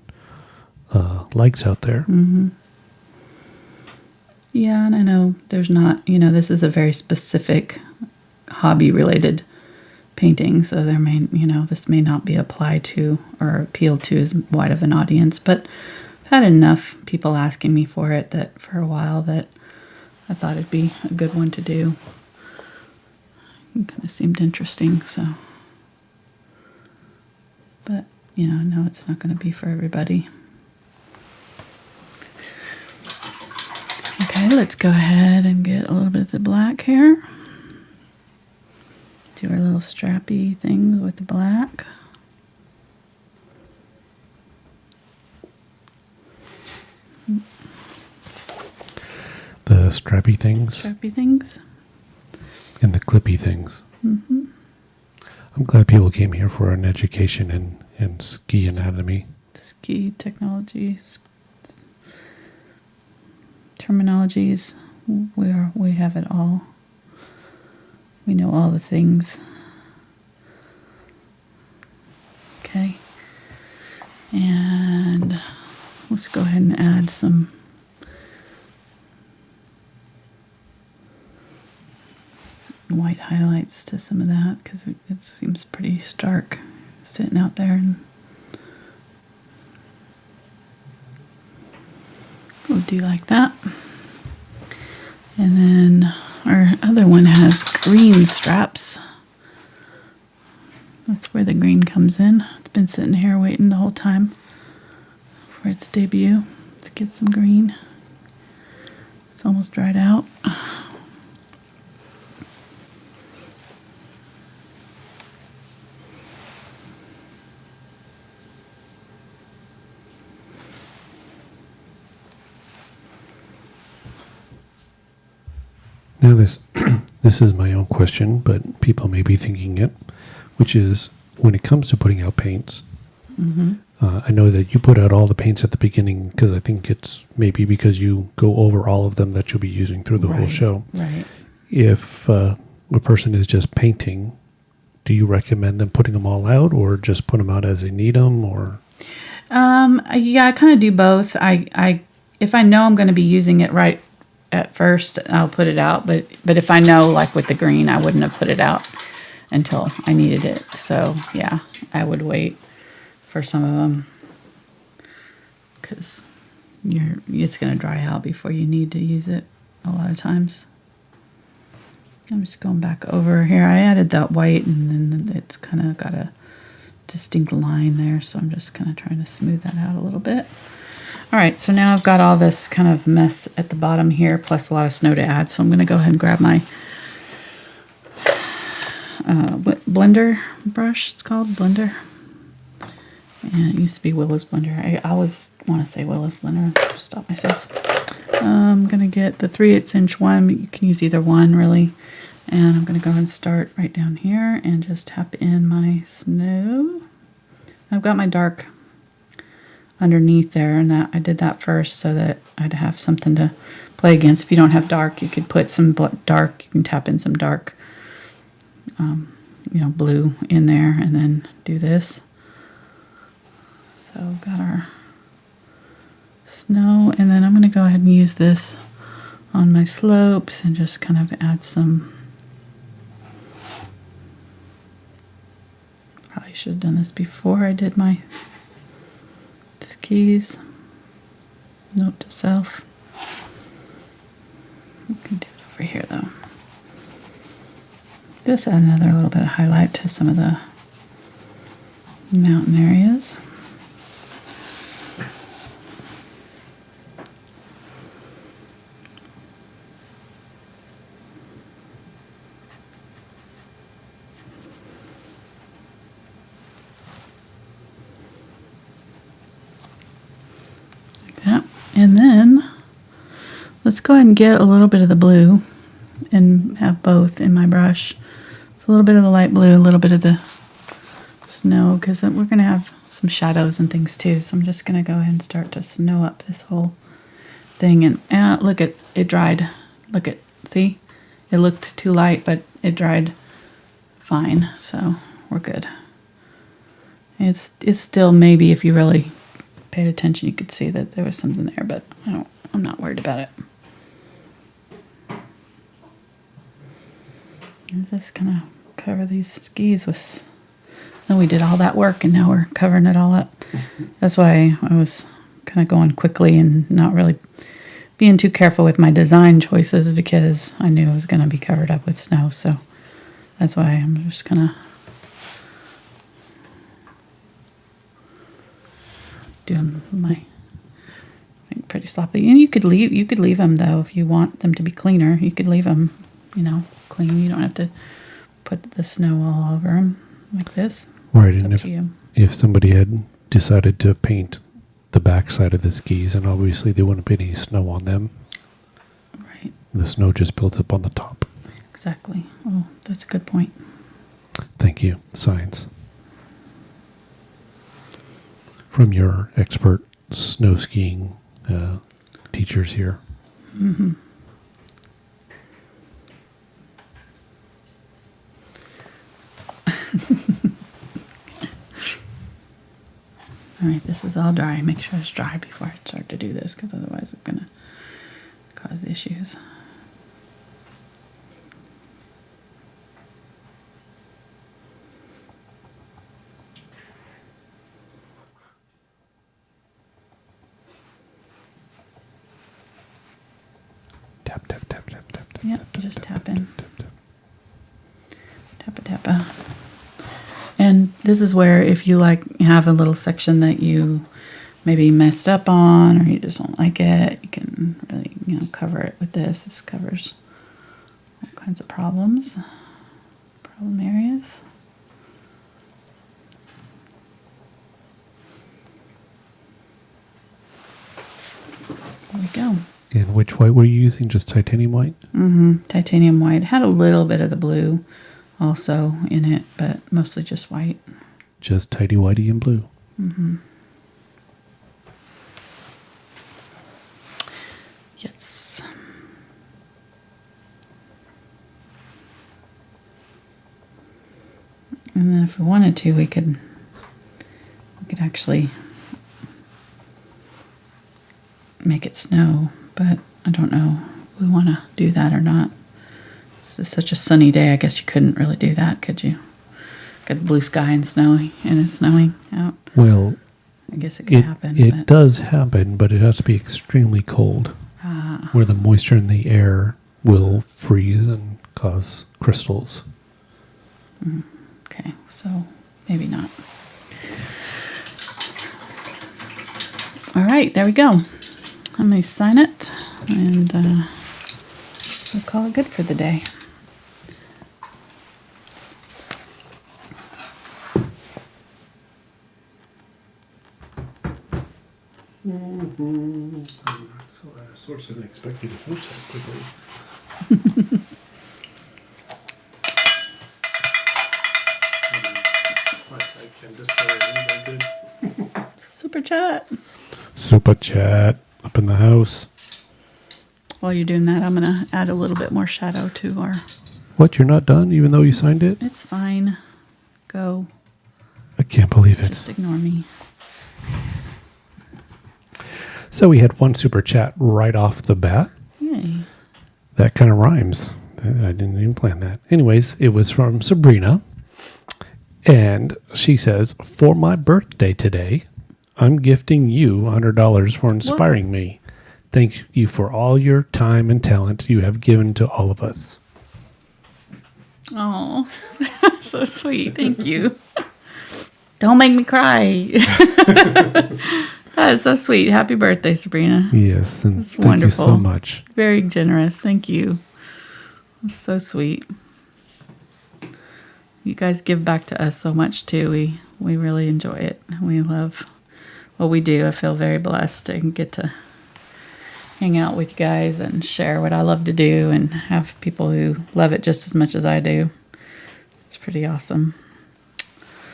B: likes out there.
A: Mm-hmm. Yeah, and I know there's not, this is a very specific hobby-related painting, so there may, this may not be applied to or appeal to as wide of an audience, but I've had enough people asking me for it that for a while that I thought it'd be a good one to do. It kind of seemed interesting, so. But, no, it's not going to be for everybody. Okay, let's go ahead and get a little bit of the black here. Do our little strappy things with the black.
B: The strappy things
A: Strappy things.
B: and the clippy things.
A: Mm-hmm.
B: I'm glad people came here for an education in ski anatomy.
A: Ski technologies, terminologies. We have it all. We know all the things. Okay. And let's go ahead and add some white highlights to some of that because it seems pretty stark sitting out there. And we'll do like that. And then our other one has green straps. That's where the green comes in. It's been sitting here waiting the whole time for its debut. Let's get some green. It's almost dried out.
B: Now this is my own question, but people may be thinking it, which is when it comes to putting out paints.
A: Mm-hmm.
B: I know that you put out all the paints at the beginning because I think it's maybe because you go over all of them that you'll be using through the whole show.
A: Right.
B: If a person is just painting, do you recommend them putting them all out or just put them out as they need them? Or
A: Yeah, I kind of do both. I if I know I'm going to be using it right at first, I'll put it out. But if I know, like with the green, I wouldn't have put it out until I needed it. So yeah, I would wait for some of them because it's going to dry out before you need to use it a lot of times. I'm just going back over here. I added that white and then it's kind of got a distinct line there, so I'm just kind of trying to smooth that out a little bit. All right, so now I've got all this kind of mess at the bottom here, plus a lot of snow to add, so I'm going to go ahead and grab my blender brush. It's called Blender. And it used to be Willow's Blender. I always want to say Willow's Blender. Just stop myself. I'm going to get the 3/8 inch one, but you can use either one really. And I'm going to go and start right down here and just tap in my snow. I've got my dark underneath there, and that I did that first so that I'd have something to play against. If you don't have dark, you could put some dark. You can tap in some dark, blue in there, and then do this. So we've got our snow, and then I'm going to go ahead and use this on my slopes and just kind of add some. Probably should have done this before I did my skis. Note to self. We can do it over here though. Just add another little bit of highlight to some of the mountain areas. And then let's go ahead and get a little bit of the blue and have both in my brush. So a little bit of the light blue, a little bit of the snow, because we're going to have some shadows and things too. So I'm just going to go ahead and start to snow up this whole thing. And look, it dried. Look at, see? It looked too light, but it dried fine. So we're good. It's still maybe if you really paid attention, you could see that there was something there, but I'm not worried about it. I'm just gonna cover these skis with. And we did all that work, and now we're covering it all up. That's why I was kind of going quickly and not really being too careful with my design choices, because I knew it was going to be covered up with snow. So that's why I'm just gonna do my, I think, pretty sloppy. And you could leave them though if you want them to be cleaner. You could leave them, clean. You don't have to put the snow all over them like this.
B: Right, and if somebody had decided to paint the back side of the skis, and obviously there wouldn't be any snow on them.
A: Right.
B: The snow just builds up on the top.
A: Exactly. Oh, that's a good point.
B: Thank you, science. From your expert snow skiing teachers here.
A: Mm-hmm. All right, this is all dry. Make sure it's dry before I start to do this, because otherwise it's going to cause issues.
B: Tap, tap, tap, tap, tap, tap.
A: Yep,
B: tap,
A: just
B: tap,
A: tap in.
B: tap, tap.
A: Tappa. And this is where, if you have a little section that you maybe messed up on, or you just don't like it, you can really, cover it with this. This covers all kinds of problem areas. There we go.
B: And which white were you using? Just titanium white?
A: Mm-hmm. Titanium white. Had a little bit of the blue also in it, but mostly just white.
B: Just tidy whitey and blue.
A: Mm-hmm. Yes. And then if we wanted to, we could make it snow, but I don't know if we want to do that or not. This is such a sunny day. I guess you couldn't really do that, could you? Got the blue sky and snowy, and it's snowing out.
B: Well,
A: I guess it could happen.
B: It does happen, but it has to be extremely cold, where the moisture in the air will freeze and cause crystals.
A: Okay, so maybe not. All right, there we go. I'm going to sign it, and we'll call it good for the day.
B: So I sort of didn't expect you to finish that quickly.
A: Super chat.
B: Super chat up in the house.
A: While you're doing that, I'm going to add a little bit more shadow to our...
B: What, you're not done even though you signed it?
A: It's fine. Go.
B: I can't believe it.
A: Just ignore me.
B: So we had one super chat right off the bat.
A: Yay.
B: That kind of rhymes. I didn't even plan that. Anyways, it was from Sabrina. And she says, for my birthday today, I'm gifting you $100 for inspiring me. Thank you for all your time and talent you have given to all of us.
A: Oh, so sweet. Thank you. Don't make me cry. That is so sweet. Happy birthday, Sabrina.
B: Yes, and
A: That's
B: thank
A: wonderful.
B: you so much.
A: Very generous. Thank you. That's so sweet. You guys give back to us so much too. We really enjoy it. We love what we do. I feel very blessed to get to hang out with you guys and share what I love to do and have people who love it just as much as I do. It's pretty awesome.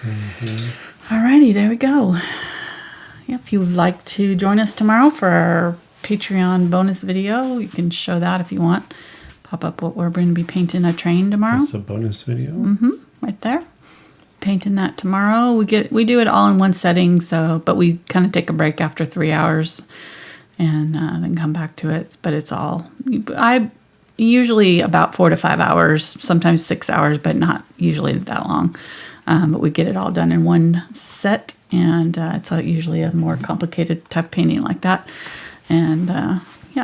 A: Mm-hmm. Alrighty, there we go. Yeah, if you would like to join us tomorrow for our Patreon bonus video, you can show that if you want. Pop up what we're going to be painting a train tomorrow.
B: That's a bonus video.
A: Right there. Painting that tomorrow. We do it all in one setting, but we kind of take a break after 3 hours and then come back to it. But it's all usually about 4 to 5 hours, sometimes 6 hours, but not usually that long. But we get it all done in one set, and it's usually a more complicated type painting like that. And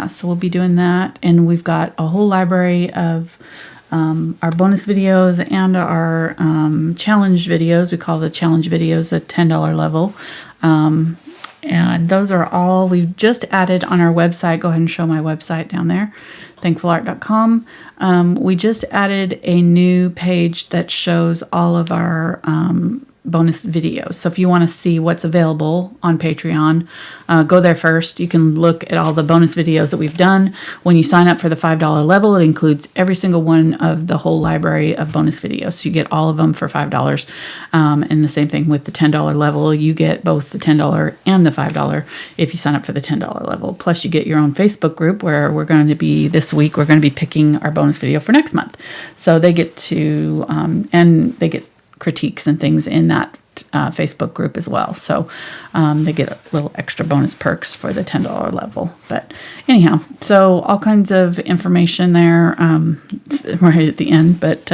A: so we'll be doing that, and we've got a whole library of our bonus videos and our challenge videos. We call the challenge videos the $10 level. And those are all we've just added on our website. Go ahead and show my website down there, thankfulart.com. We just added a new page that shows all of our bonus videos. So if you want to see what's available on Patreon, go there first. You can look at all the bonus videos that we've done. When you sign up for the $5 level, it includes every single one of the whole library of bonus videos. So you get all of them for $5. And the same thing with the $10 level. You get both the $10 and the $5 if you sign up for the $10 level. Plus you get your own Facebook group where this week, we're going to be picking our bonus video for next month. So they get to, and they get critiques and things in that Facebook group as well. So they get a little extra bonus perks for the $10 level. But anyhow, so all kinds of information there right at the end. But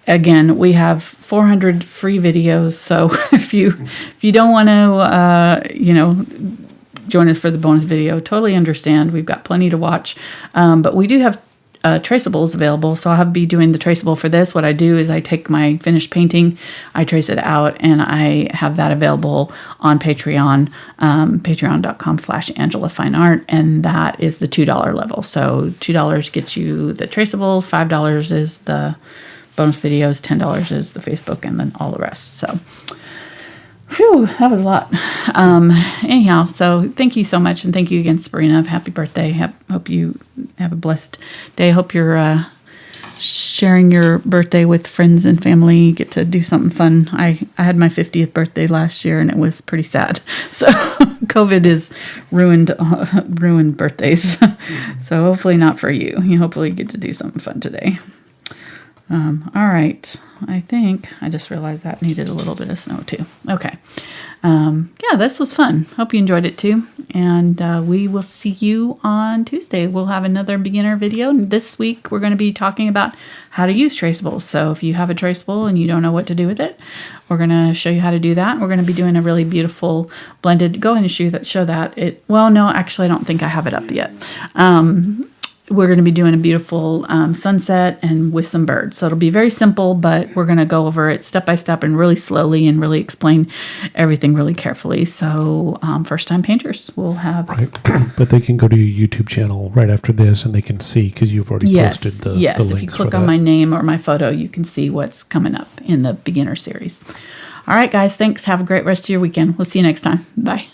A: again, we have 400 free videos. So if you don't want to, join us for the bonus video, totally understand. We've got plenty to watch. But we do have traceables available, so I'll be doing the traceable for this. What I do is I take my finished painting, I trace it out, and I have that available on Patreon, patreon.com/AngelaFineArt, and that is the $2 level. So $2 gets you the traceables, $5 is the bonus videos, $10 is the Facebook, and then all the rest. So phew, that was a lot. Anyhow, so thank you so much, and thank you again, Sabrina. Happy birthday. Hope you have a blessed day. Hope you're sharing your birthday with friends and family. You get to do something fun. I had my 50th birthday last year, and it was pretty sad. So COVID has ruined birthdays. So hopefully not for you. You hopefully get to do something fun today. All right. I think I just realized that needed a little bit of snow too. Okay. Yeah, this was fun. Hope you enjoyed it too. And we will see you on Tuesday. We'll have another beginner video. And this week we're going to be talking about how to use traceables. So if you have a traceable and you don't know what to do with it, we're going to show you how to do that. We're going to be doing a really beautiful blended. Go ahead and show that. Well, no, actually, I don't think I have it up yet. We're going to be doing a beautiful sunset and with some birds. So it'll be very simple, but we're going to go over it step by step and really slowly and really explain everything really carefully. So first-time painters will have...
B: Right. But they can go to your YouTube channel right after this and they can see because you've already posted the links.
A: Yes, if you click on my name or my photo, you can see what's coming up in the beginner series. All right, guys, thanks. Have a great rest of your weekend. We'll see you next time. Bye.